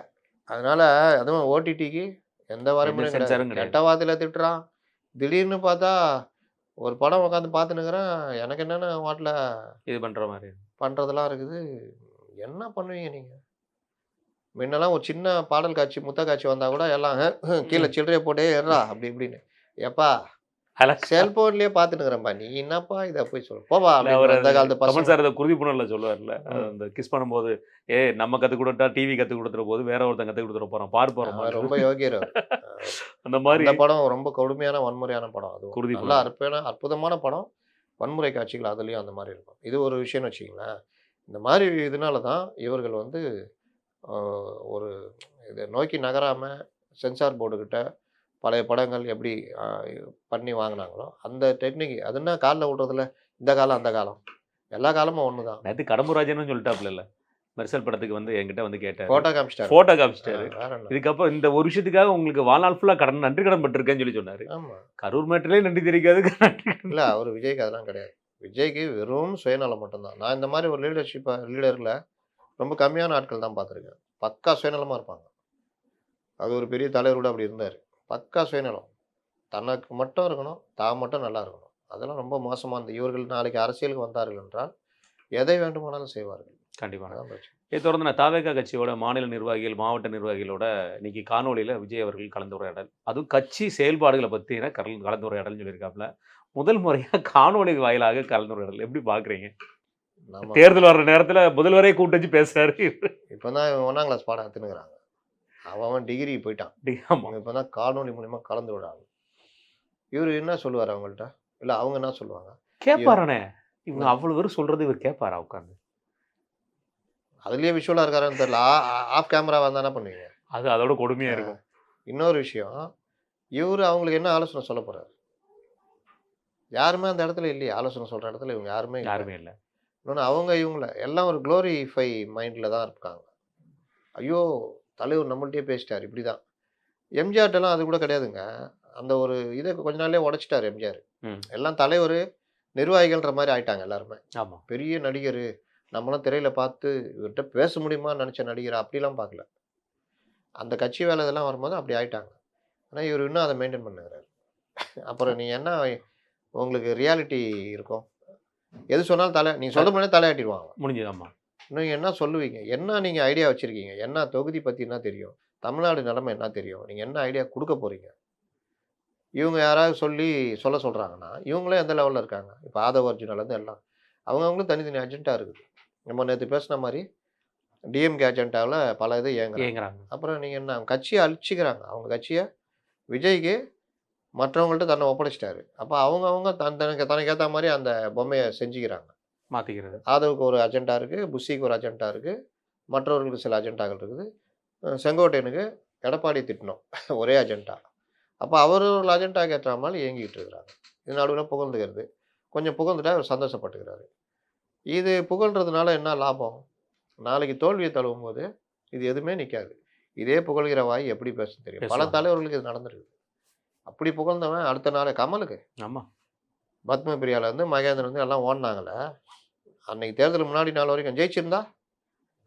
அதனால அதுவும் ஓடிடிக்கு எந்த வரமுறையும் கிடையாது. கெட்ட வார்த்தையில திட்டுறான். திடீர்னு பார்த்தா ஒரு படம் உட்காந்து பார்த்துன்னுக்குறேன், எனக்கு என்னென்ன வாட்டில் இது பண்ற மாதிரி பண்ணுறதெல்லாம் இருக்குது. என்ன பண்ணுவீங்க நீங்கள்? முன்னெல்லாம் ஒரு சின்ன பாடல் காட்சி முத்த காட்சி வந்தால் கூட எல்லாம் கீழே சில்லறையை போட்டே ஏறா அப்படி இப்படின்னு. எப்பா செல்போன்லயே பாத்துனுக்குறேன்பா, நீ என்னப்பா இதை போய் சொல்ல போவா. அந்த காலத்து கமல் சார் அதை குருதிப்புணர்ல சொல்லுவார்ல, அந்த கிஸ் பண்ணும்போது நம்ம கற்றுக் கொடுத்தா டிவி கற்றுக் கொடுத்துற போது வேற ஒருத்தன் கற்றுக் கொடுத்துட போறான் பார் போறோம். ரொம்ப யோகியர். அந்த மாதிரி இந்த படம் ரொம்ப கொடுமையான வன்முறையான படம். அது குருதி நல்லா அற்புதமான படம். வன்முறை காட்சிகள் அதுலேயும் அந்த மாதிரி இருக்கும். இது ஒரு விஷயம்னு வச்சுங்களேன். இந்த மாதிரி இதனால தான் இவர்கள் ஒரு இதை நோக்கி நகராமல் சென்சார் போர்டுக்கிட்ட பழைய படங்கள் எப்படி பண்ணி வாங்கினாங்களோ அந்த டெக்னிக். அதுன்னா காலில் விட்றதுல இந்த காலம் அந்த காலம் எல்லா காலமும் ஒன்று தான். நேற்று கடம்பூராஜன்னு சொல்லிட்டாப்புல இல்லை, மெர்சல் படத்துக்கு என்கிட்ட கேட்டார், ஃபோட்டோ காமிச்சிட்டாரு. இதுக்கப்புறம் இந்த ஒரு விஷயத்துக்காக உங்களுக்கு வாழ்நாள் ஃபுல்லாக நன்றி கடன் பட்டிருக்கேன்னு சொன்னார். ஆமாம், கரூர் மேட்டிலே நன்றி தெரிவிக்காது இல்லை. அவர் விஜய்க்கு அதெல்லாம் கிடையாது. விஜய்க்கு வெறும் சுயநலம் மட்டும்தான். நான் இந்த மாதிரி ஒரு லீடரில் ரொம்ப கம்மியான ஆட்கள் தான் பார்த்துருக்கேன். பக்கா சுயநலமாக இருப்பாங்க. அது ஒரு பெரிய தலைவர் கூட அப்படி இருந்தார். பக்கா சுயநலம். தனக்கு மட்டும் இருக்கணும், தான் மட்டும் நல்லா இருக்கணும். அதெல்லாம் ரொம்ப மோசமானது. இவர்கள் நாளைக்கு அரசியலுக்கு வந்தார்கள் என்றால், எதை வேண்டுமானாலும் செய்வார்கள். கண்டிப்பாங்க. அதான் பிரச்சனை. இதை தொடர்ந்து நான் தாவேகா கட்சியோட மாநில நிர்வாகிகள், மாவட்ட நிர்வாகிகளோட இன்னைக்கு காணொளியில விஜய் அவர்கள் கலந்துரையாடல். அதுவும் கட்சி செயல்பாடுகள பத்தின கலந்துரையாடல்னு சொல்லியிருக்காப்ல. முதல் முறையா காணொளி வாயிலாக கலந்துரையாடல். எப்படி பார்க்குறீங்க? நம்ம தேர்தல் வர்ற நேரத்துல முதல்வரே கூட்டு வச்சு பேசுறாரு. இப்போ தான் இவன் 1ஆம் கிளாஸ் பாடம் எடுத்துன்னுக்குறாங்க. அவன் டிகிரி போயிட்டான். ஆமா. இவங்க இப்போ தான் காணொளி மூலியமா கலந்து விடுறாங்க. இவரு என்ன சொல்லுவாரு அவங்கள்ட்ட? இல்ல அவங்க என்ன சொல்லுவாங்க? கேட்பாரானே. இவங்க அவ்வளவு பேரும் சொல்றது இவர் கேட்பாரா உட்கார்ந்து? அதுலயே விஷுவலா இருக்காரான்னு தெரியல. ஆஃப் கேமராவா இருந்தா என்ன பண்ணுவீங்க? அது அதோட கொடுமையா இருக்கும். இன்னொரு விஷயம், இவரு அவங்களுக்கு என்ன ஆலோசனை சொல்லப் போறாரு? யாருமே அந்த இடத்துல இல்லையே. ஆலோசனை சொல்ற இடத்துல இவங்க யாருமே இல்ல. யாருமே இல்ல. இன்னொன்னு அவங்க இவங்கள எல்லாம் ஒரு குளோரிஃபை மைண்ட்ல தான் இருக்காங்க. ஐயோ! தலைவர் நம்மள்ட்டயே பேசிட்டாரு இப்படிதான். எம்ஜிஆர்ட்டலாம் அது கூட கிடையாதுங்க. அந்த ஒரு இத கொஞ்ச நாள்லயே உடைச்சுட்டாரு எம்ஜிஆர். ம். எல்லாம் தலைவரு, நிர்வாகிகள்ன்ற மாரி ஆயிட்டாங்க எல்லாருமே. ஆமா. பெரிய நடிகரு, நம்மலாம் திரையில பார்த்து இவர்ட்ட பேச முடியுமான்னு நெனச்ச நடிகர் அப்படிலாம் பார்க்கல. அந்த கட்சி வேலை இதெல்லாம் வரும்போது அப்படி ஆயிட்டாங்க. ஆனா இவரு இன்னும் அத மெயின்டெயின் பண்ணுகிறாரு. அப்புறம் நீங்க என்ன உங்களுக்கு ரியாலிட்டி இருக்கும்? எது சொன்னாலும் நீங்க சொல்ற முன்னாடியே தலையாட்டிருவாங்க. முடிஞ்சது. ஆமா. நீங்க என்ன சொல்லுவீங்க? என்ன நீங்க ஐடியா வச்சிருக்கீங்க? என்ன தொகுதி பத்தி என்ன தெரியும்? தமிழ்நாடு நிலைமை என்ன தெரியும்? நீங்க என்ன ஐடியா குடுக்க போறீங்க? இவங்க யாராவது சொல்ல சொல்றாங்கன்னா, இவங்களே எந்த லெவல்ல இருக்காங்க? இப்ப ஆதவ அர்ஜுனாலேருந்து எல்லாம். அவங்கவங்களுக்கு தனித்தனி அஜெண்டா இருக்குது. நம்ம நேத்து பேசுன மாரி டிஎம்கே அஜெண்டாவுல பல இது இயங்குறாங்க. ஏங்குறாங்க. அப்புறம் நீங்க என்ன கட்சிய அழிச்சுக்கிறாங்க. அவங்க கட்சிய விஜய்க்கு மற்றவங்கள்ட்ட தன்னை ஒப்படைச்சுட்டாரு. அப்ப அவங்கவங்க தனக்கு ஏத்த மாரி அந்த பொம்மைய செஞ்சுக்கிறாங்க. மாத்திக்கிறது. ஆதவுக்கு ஒரு அஜெண்டா இருக்கு. புஸ்ஸிக்கு ஒரு அஜெண்டா இருக்கு. மற்றவர்களுக்கு சில அஜெண்டாக்கள் இருக்குது. செங்கோட்டையனுக்கு எடப்பாடி திட்டணும். ஒரே அஜெண்டா. அப்ப அவரவர்கள் அஜெண்டாக்கு ஏற்ற மாரி இயங்கிட்டு இருக்கிறாங்க. இது நடுவுல புகழ்ந்துக்கிறது. கொஞ்சம் புகழ்ந்துட்டா அவர் சந்தோஷப்பட்டுக்கிறாரு. இது புகழ்றதுனால என்ன லாபம்? நாளைக்கு தோல்விய தழுவும்போது இது எதுவுமே நிக்காது. இதே புகழ்கிற வாய் எப்படி பேசும் தெரியும். பல பேசுவாங்க. தலைவர்களுக்கு இது நடந்திருக்கு. அப்படி புகழ்ந்தவன் அடுத்த நாள் கமலுக்கு ஆமா. பத்மபிரியால இருந்து மகேந்திரன் வந்து எல்லாம் ஓடுனாங்கல்ல. அன்னைக்கு தேர்தலுக்கு முன்னாடி நாள் வரைக்கும் ஜெயிச்சிருந்தா,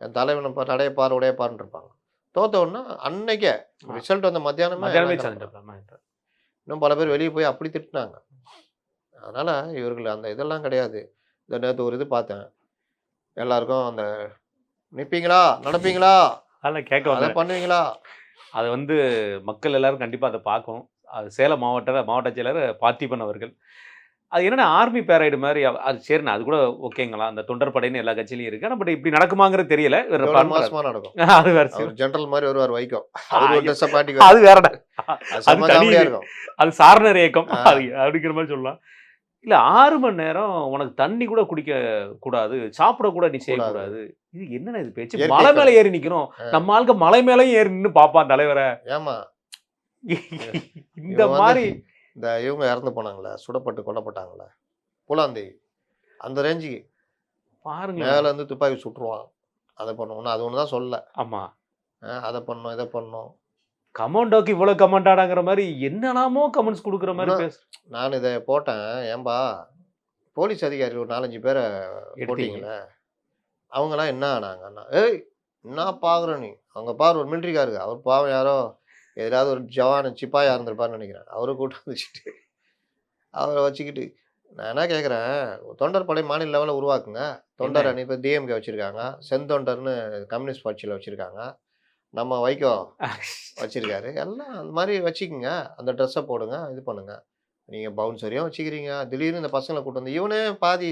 என் தலைவன நடையப்பார், உடையப்பார்ன்னு இருப்பாங்க. தோத்த உடனே அன்னைக்கே ரிசல்ட் வந்த மத்தியானமே மத்தியானமே எல்லாம் கிளம்புறாங்க. சாதிச்சிட்டாப்ல. இன்னும் பல பேர் வெளிய போய் அப்படி திட்டுனாங்க. அதனால இவர்கள் அந்த இதெல்லாம் கிடையாது. இந்த நேத்து ஒரு இது பார்த்தேன். எல்லாருக்கும் அந்த நிப்பீங்களா? நடப்பீங்களா? அதெல்லாம் கேட்க அத வந்தேன். பண்ணுவீங்களா? அது வந்து மக்கள் எல்லாரும் கண்டிப்பா அத பார்க்கணும். அது சேலம் மாவட்ட செயலர் பார்த்திபன் அவர்கள். அது என்னன்னா ஆர்மி பேரேடு மாரி அது சரிண்ணா அது கூட ஓகேங்களா. அந்த தொண்டர் படைன்னு எல்லா கட்சியிலயும் இருக்கு. ஆனா பட் இப்படி நடக்குமாங்கிறது தெரியல. இவரு எவ்வளவு பண்றாரு. மாசமா நடக்கும். அது வேற அவர் விஷயம். ஜெனரல் மாரி வருவார் வைகோ. அவரு ஒரு ஐயோ! ட்ரெஸ்ஸ மாட்டிக்குவாரு. அது வேறடா. அது அது செம்ம தனி காமெடியா இது. இருக்கும். அது சாரணர் இயக்கம். ஆ. அது அப்படிங்கிற மாரி சொல்லலாம். இல்ல 6 மணி நேரம் உனக்கு தண்ணி கூட குடிக்க கூடாது. சாப்பிட கூட நீ கூடாது. செய்யக்கூடாது. இது என்னண்ணா இது பேச்சு? இயற்கை மலை மேல கடவுள். ஏறி நிக்கணும். நம்ம ஆளுங்க மலை மேலயும் ஏறி நின்னு பார்ப்பான் தலைவர. ஏம்மா? இந்த இவன் வந்து மாரி இந்த இவங்க இறந்து போனாங்கல்ல, சுடப்பட்டு கொல்லப்பட்டாங்கல்ல, பூலாந்தேவி. அந்த ரேஞ்சுக்கு பாருங்களேன். மேல இருந்து துப்பாக்கி சுட்டுருவான். அத பண்ணுவோம். அது ஒண்ணு தான் சொல்லல. ஆமா. அத பண்ணோம், இத பண்ணோம். கமாண்டோக்கு இவ்வளவு கமாண்டாடாங்கிற மாரி என்னெல்லாமோ கமெண்ட்ஸ் குடுக்குற மாரி இன்னும் பேசு. நான் இத போட்டேன். ஏம்பா போலீஸ் அதிகாரி ஒரு 4, 5 பேர எடுத்தீங்க. போட்டீங்கல்ல, அவங்கலாம் என்ன ஆனாங்கன்னா, "ஏய் என்னா பாக்குற நீ? அங்க பாரு ஒரு மிலிட்டரிக்காரரு. அவர் பாவம் யாரோ எதாவது ஒரு ஜவான் சிப்பாயா இருந்திருப்பாருன்னு நெனைக்கிறேன். அவர கூட்டு வந்து வச்சுட்டு, அவர வச்சுக்கிட்டு நான் என்ன கேட்கிறேன், தொண்டர் படை மாநில லெவல்ல உருவாக்குங்க. தொண்டர் என்ன? அணி இப்ப டிஎம்கே வச்சிருக்காங்க. செந்தொண்டர்ன்னு கம்யூனிஸ்ட் கட்சியில வச்சிருக்காங்க. நம்ம வைகோ வச்சிருக்காரு. எல்லாம் அந்த மாரி வச்சுக்கங்க. அந்த ட்ரெஸ்ஸ போடுங்க. இது பண்ணுங்க. நீங்க பவுன்சரையும் வச்சுக்கிறீங்க. திடீர்னு இந்த பசங்கள கூட்டு வந்து இவனே பாதி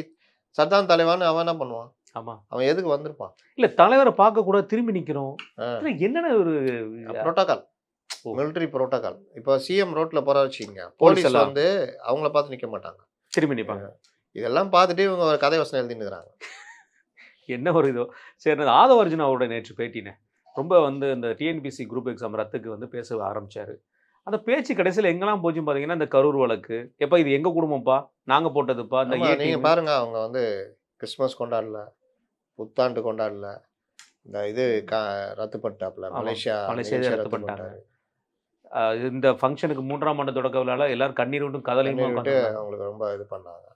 சர்தான் தலைவான்னு அவன் என்ன பண்ணுவான்? ஆமா. அவன் எதுக்கு வந்திருப்பான்? இல்ல தலைவர பார்க்க கூட திரும்பி நிக்கிறோம். ஆ. இல்ல என்னண்ணா ஒரு புரோட்டோகால். ஓ. Military protocol. இப்போ சிஎம் ரோட்ல போறாரு வச்சுக்கங்க. போலீஸ் போலீஸ் எல்லாம் வந்து அவங்கள பார்த்து நிக்க மாட்டாங்க. திரும்பி நிப்பாங்க. இதெல்லாம் பார்த்துட்டு இவங்க ஒரு கதை வசனம் எழுதின்னு இருக்கிறாங்க. என்ன ஒரு இதோ. சரி நான் ஆதவ அர்ஜுன் அவரோட நேற்று பேட்டினேன். ரொம்ப வந்து இந்த டிஎன்பிஎஸ்சி குரூப் எக்ஸாம் ரத்துக்கு வந்து பேச ஆரம்பிச்சாரு. அந்த பேச்சு கடைசியில எங்கெல்லாம் போச்சுன்னு பார்த்தீங்கன்னா, இந்த கரூர் வழக்கு. எப்பா இது எங்க குடும்பம்ப்பா. நாங்க போட்டதுப்பா. இந்த ஆமா, ஏ நீங்க டீம். பாருங்க அவங்க வந்து கிறிஸ்மஸ் கொண்டாடல, புத்தாண்டு கொண்டாடல. இந்த இது ரத்து பண்ணிட்டாப்ல. ஆமா. மலேசியா மலேசியா நிகழ்ச்சிய ரத்து ரத்து பண்ணிட்டாங்க. பண்ணிட்டாரு. இந்த ஃபங்ஷனுக்கு 3ஆம் ஆண்டு தொடக்க விழால எல்லாரும் கண்ணீர் விட்டும் கதலையுமா கண்ணீர் விட்டு உட்காந்துருந்தாங்க. அவங்களுக்கு ரொம்ப இது பண்ணாங்க.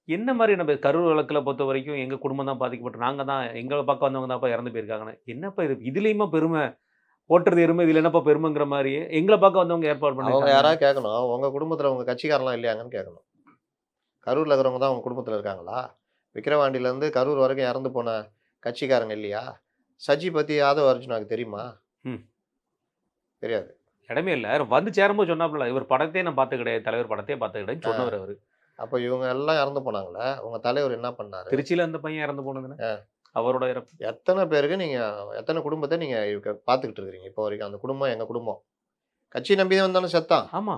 என்ன மாரி நம்ம கரூர் வழக்குல பொறுத்தவரைக்கும் எங்க குடும்பம் தான் பாதிக்கப்பட்டு நாங்க தான் எங்கள பக்கம் வந்தவங்க தான்ப்பா இறந்து போயிருக்காங்கன்னு. என்னப்பா இது இதுலயுமா பெருமை? ஓட்டுறது எருமை இதுல என்னப்பா பெருமைங்கிற மாரியே எங்கள பார்க்க வந்தவங்க ஏற்பாடு அவங்க பண்ணியிருக்காங்க. யாராவது கேட்கணும், உங்க குடும்பத்தில உங்க கட்சிக்காரன்லாம் இல்லையாங்கன்னு கேட்கணும். கரூர்ல இருக்கிறவங்க தான் உங்க குடும்பத்தில இருக்காங்களா? விக்கிரவாண்டியிலேருந்து கரூர் வரைக்கும் இறந்து போன கட்சிக்காரங்க இல்லையா? சஜி பத்தி யாதவ் அர்ஜுனாக்கு தெரியுமா? ம். தெரியாது. இடமே இல்ல. வந்து சேரும்போது சொன்னாப்ல, இவர் படத்தையே நான் பார்த்தது கிடையாது. தலைவர் படத்தையே பார்த்தது கிடையாதுன்னு ஆ. சொன்னவரு அவரு. அப்ப இவங்க எல்லாம் இறந்து போனாங்கல்ல, உங்க தலைவர் என்ன பண்ணாரு? திருச்சியில அந்த பையன் இறந்து போனதுன்னு. அ அவரோட இறப்பு. எத்தன பேருக்கு நீங்க எத்தன குடும்பத்த நீங்க பார்த்துக்கிட்டு இருக்கிறீங்க இப்போ வரைக்கும். அந்த குடும்பம் எங்க குடும்பம். கட்சிய நம்பி தான் வந்தாலும் செத்தான். ஆமா.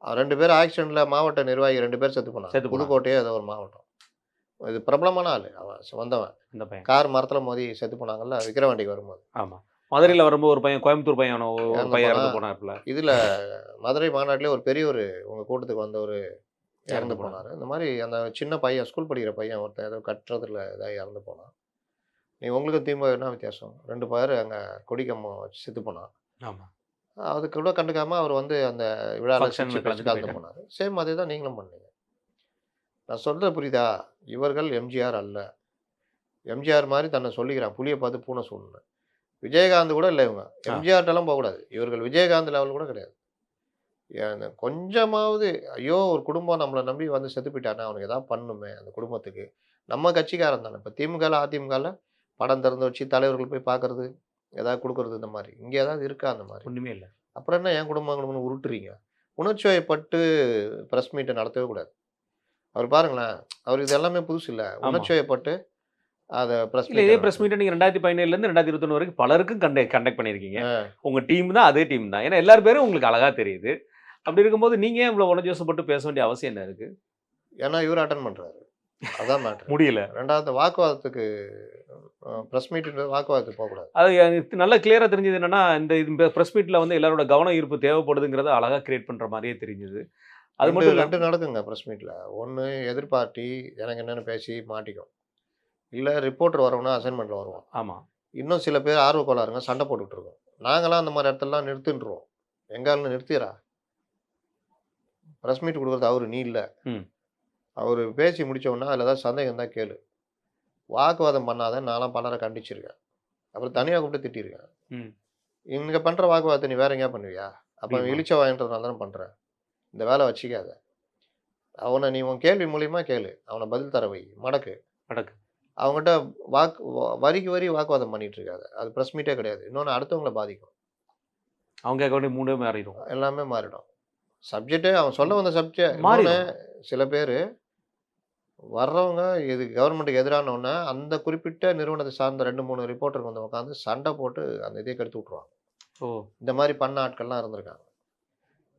2 பேர் ஆக்சிடென்ட்ல மாவட்ட நிர்வாகி 2 பேர் செத்து போனாங்க. செத்து போனாங்க. புதுக்கோட்டையோ ஏதோ ஒரு மாவட்டம். இது பிரபலமான ஆளு. அவன் வந்தவன். அந்த பையன். கார் மரத்துல மோதி செத்து போனாங்கல்ல, விக்கிரவாண்டிக்கு வரும்போது. ஆமா. மதுரையில வரும்போது ஒரு பையன் கோயம்புத்தூர் பையன் ஒரு இறந்து பையன் போனா, இறந்து போனாப்ல. இதுல மதுரை மாநாட்டிலே ஒரு பெரிய உங்க கூட்டத்துக்கு வந்தவரு இறந்து இறந்து போனாரு. இந்த மாரி அந்த சின்ன பையன், ஸ்கூல் படிக்கிற பையன் ஒருத்தன் ஏதோ கட்டுறதுல இதாகி இறந்து போனான். உங்களுக்கும் திமுக என்ன வித்தியாசம்? 2 பேர் அங்க கொடிக்கம்பம் வச்சு செத்து போனான். ஆமா. அதுக்கு கூட கண்டுக்காம அவர் அந்த விழால ஃபங்ஷன்ல சிரிச்சு பேசி கலந்துட்டு கலந்து போயிட்டாரு. போனாரு. சேம் அதே தான் நீங்களும் பண்ணீங்க. நான் சொல்றது புரியுதா? இவர்கள் எம்ஜிஆர் அல்ல. எம்ஜிஆர் மாரி தன்னை சொல்லிக்கிறான். புலிய பார்த்து பூனை சொல்லணும். விஜயகாந்த் கூட இல்ல இவங்க. ஆ. எம்ஜிஆர்ட்டலாம் போகக்கூடாது. இவர்கள் விஜயகாந்த் லெவல் கூட கிடையாது. கொஞ்சமாவது ஐயோ! ஒரு குடும்பம் நம்மள நம்பி வந்து செத்து போயிட்டானே, அவனுக்கு ஏதாவது பண்ணணுமே அந்த குடும்பத்துக்கு. நம்ம கட்சிக்காரன் தானே. இப்ப திமுகல, அதிமுகல படம் திறந்து வச்சு தலைவர்கள் போய் பார்க்கறது, ஏதாவது குடுக்குறது இந்த மாரி. இங்க ஏதாவது இருக்கா அந்த மாரி? ஒண்ணுமே இல்ல. அப்புறம் என்ன என் குடும்பம் குடும்பம்னு உருட்டுறீங்க? உணர்ச்சி வயப்பட்டு பிரஸ் மீட்ட நடத்தவே கூடாது. அவர் பாருங்களேன், அவருக்கு இது எல்லாமே புதுசு இல்ல. ஆமா. உணர்ச்சி வயப்பட்டு அத பிரஸ் இல்ல மீட்ட இதே பிரஸ் நடத்துறது. மீட்ட நீங்க 2017லேருந்து 2021 வரைக்கும் பலருக்கும் கண்டக்ட் பண்ணியிருக்கீங்க. ஆ. உங்க டீம் தான் அதே டீம் தான். ஏன்னா எல்லார் பேரும் உங்களுக்கு அழகா தெரியுது. அப்படி இருக்கும்போது நீங்க ஏன் இவ்வளவு உணர்ச்சி வசப்பட்டு பேச வேண்டிய அவசியம் என்ன இருக்கு? ஏன்னா இவரு அட்டெண்ட் பண்றாரு. அதான் மேட்டர். முடியல. 2வது வாக்குவாதத்துக்கு பிரஸ் மீட்ன்றது வாக்குவாதத்துக்கு போகக்கூடாது. அது எனக்கு நல்லா கிளியரா தெரிஞ்சது என்னன்னா, இந்த பிரஸ் மீட்ல வந்து எல்லாரோட கவன ஈர்ப்பு தேவைப்படுதுங்கிறத அழகா கிரியேட் பண்ற மாரியே தெரிஞ்சது. அது 2 மட்டும் 2 இல்லாம நடக்குங்க பிரஸ் மீட்ல. ஒண்ணு எதிர்பார்ட்டி எனக்கு என்னன்னு பேசி மாட்டிக்கும். இல்ல ரிப்போர்ட்டர் வரவனா அசைன்மென்ட்ல வருவான். ஆமா. இன்னும் சில பேர் ஆர்வ கோளாறுங்க சண்டை போட்டுட்டு இருக்கோம். நாங்கலாம் அந்த மாரி இடத்துலலாம் நிறுத்துன்றுவோம். எங்க ஆளுங்க நிறுத்திர்றா. பிரஸ் மீட் குடுக்குறது அவரு, நீ இல்ல. ம். அவரு பேசி முடிச்ச உடனே அதுல ஏதாவது சந்தேகம் இருந்தா கேளு. வாக்குவாதம் பண்ணாதன்னு நான்லாம் பலர கண்டிச்சிருக்கேன். அப்புறம் தனியா கூப்பிட்டு திட்டியிருக்கேன். ம். இங்க பண்ற வாக்குவாதத்த நீ வேற எங்கேயா பண்ணுவியா? அப்ப அவன் முடியுமா? இளிச்ச வாயின்றதுனால தானே பண்ற. இந்த வேலை வச்சுக்காத. அவன நீ உன் கேள்வி மூலியமா கேளு. அவன பதில் தர வை. மடக்கு. நடக்கு. அவங்கட்ட வரிக்கு வரி வாக்குவாதம் பண்ணிட்டு இருக்காத. அது பிரஸ் மீட்டே கிடையாது. இன்னொன்னு அடுத்தவங்கள பாதிக்கும். அவங்க கேட்க வேண்டிய மூடே மாறிடும். எல்லாமே மாறிடும். சப்ஜெக்ட்டே அவன் சொல்ல வந்த சப்ஜெக்ட் இன்னொன்னு மாறிடும். சில பேரு வர்றவங்க இது கவர்மெண்ட்டுக்கு எதிரானோன்ன, அந்த குறிப்பிட்ட நிறுவனத்த சார்ந்த 2, 3 ரிப்போர்ட்டருங்க வந்து உட்காந்து சண்டை போட்டு அந்த இதையே கெடுத்து விட்டுருவாங்க. ஓ! இந்த மாரி பண்ண ஆட்கள்லாம் இருந்திருக்காங்க.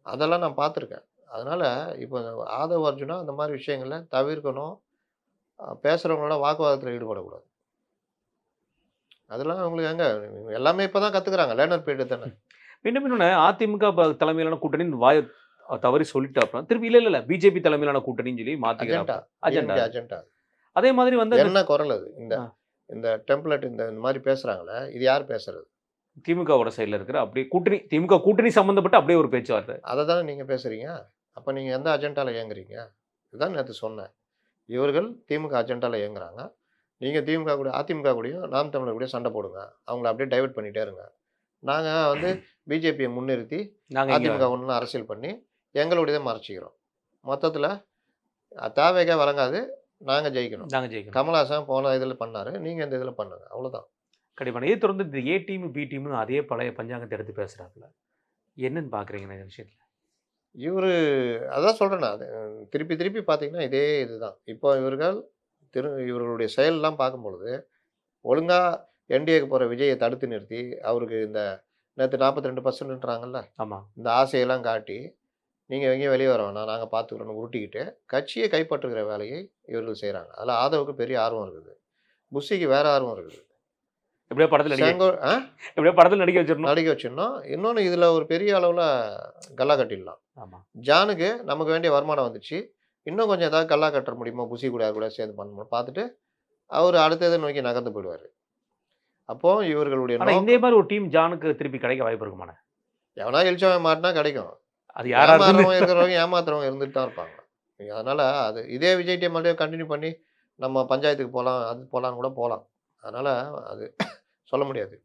அதெல்லாம் நான் பார்த்துருக்கேன். அதனால இப்ப ஆதவ் அர்ஜுனா அந்த மாரி விஷயங்கள தவிர்க்கணும். பேசுறவங்களோட வாக்குவாதத்தில ஈடுபடக்கூடாது. அதெல்லாம் அவங்களுக்கு எல்லாமே இப்ப தான் கத்துக்கிறாங்க. லேர்னர் பீரியட் தானே. மீண்டும் இன்னொன்னு அதிமுக தலைமையிலான கூட்டணின்னு தவறி சொல்லிட்டாப்ல. திருப்பி இல்ல பிஜேபி தலைமையிலான கூட்டணின்னு சொல்லி அஜெண்டா. மாத்திக்கிறாப்ல. அஜெண்டா. அஜெண்டா. அதே மாதிரி வந்து அந்த என்ன குரல் அது? இந்த ஆ. இந்த டெம்ப்ளேட் இந்த மாரி பேசுறாங்களே, இது யார் பேசுறது? திமுகவோட சைடுல இருக்கிற அப்படியே கூட்டணி திமுக கூட்டணி சம்பந்தப்பட்ட அப்படியே ஒரு பேச்சுவார்த்தை. அத தானே நீங்க பேசுறீங்க. அப்ப நீங்க எந்த அஜெண்டால இயங்குறீங்க? இதுதான் நேத்து சொன்னேன். இவர்கள் திமுக அஜெண்டால இயங்குறாங்க. நீங்க திமுக கூட அதிமுக கூடயும் நாம் தமிழர் கூடயும் சண்டை போடுங்க. அவங்கள அப்படியே டைவர்ட் பண்ணிட்டே இருங்க. நாங்க பிஜேபிய முன்னிறுத்தி நாங்க இங்க அதிமுக ஒண்ணுன்னு அரசியல் பண்ணி எங்களுடையத மறைச்சுக்கிறோம். மொத்தத்துல தாவேகா வழங்காது. நாங்க ஜெயிக்கணும். நாங்க ஜெயிக்கணும். கமலஹாசன் போன இதுல பண்ணாரு. நீங்க இந்த இதுல பண்ணுங்க. அவ்வளவுதான். கண்டிப்பா. இதை தொடர்ந்து இந்த ஏ டீம், பி டீம்னு அதே பழைய பஞ்சாங்கத்த எடுத்து பேசுறாப்ல. என்னன்னு பார்க்குறீங்க இந்த விஷயத்துல? இவரு அதான் சொல்றேனே. அது திருப்பி திருப்பி பார்த்தீங்கன்னா, இதே இதுதான். இப்போ இவர்களுடைய செயல்லாம் பார்க்கும்பொழுது, ஒழுங்கா என்டிஏக்கு போற விஜய தடுத்து நிறுத்தி, அவருக்கு இந்த நேத்து 42%ன்றாங்கல்ல, ஆமா. இந்த ஆசையெல்லாம் காட்டி, நீங்க எங்கேயும் வெளிய வர வேணாம். நாங்க பார்த்துக்கிறோம்னு உருட்டிக்கிட்டு, கட்சிய கைப்பற்றுகிற வேலையை இவர்கள் செய்றாங்க. அதுல ஆதவுக்கு பெரிய ஆர்வம் இருக்குது. புஸ்ஸிக்கு வேற ஆர்வம் இருக்குது. எப்படியோ படத்துல நடிக்க செங்கோ ஆ எப்படியோ படத்துல நடிக்க வச்சிரணும். நடிக்க வச்சிடணும். இன்னொன்னு இதுல ஒரு பெரிய அளவுல கல்லா கட்டிடலாம். ஆமா. ஜானுக்கு நமக்கு வேண்டிய வருமானம் வந்துச்சு. இன்னும் கொஞ்சம் ஏதாவது கல்லா கட்ட முடியுமா? புசி கூட யார் கூட சேர்ந்து பண்ணணுமா பார்த்துட்டு, அவரு அடுத்தத நோக்கி நகர்ந்து போயிடுவாரு. அப்போ இவர்களுடைய ஆனா இதே மாரி ஒரு டீம் ஜானுக்கு திருப்பி கிடைக்க வாய்ப்பு இருக்குமாண்ணே? எவனா இளிச்சவன் மாட்டுனா கிடைக்கும். அது யாரா இருந்து ஏமாறுறவங்க இருக்கிறவங்க ஏமாத்துறவங்க இருந்துட்டு தான் இருப்பாங்க. அதனால் அது இதே விஜய் டீம் மறுபடியும் கண்டினியூ பண்ணி நம்ம பஞ்சாயத்துக்கு போகலாம், அது போகலான்னு கூட போகலாம். அதனால் அது சொல்ல முடியாது.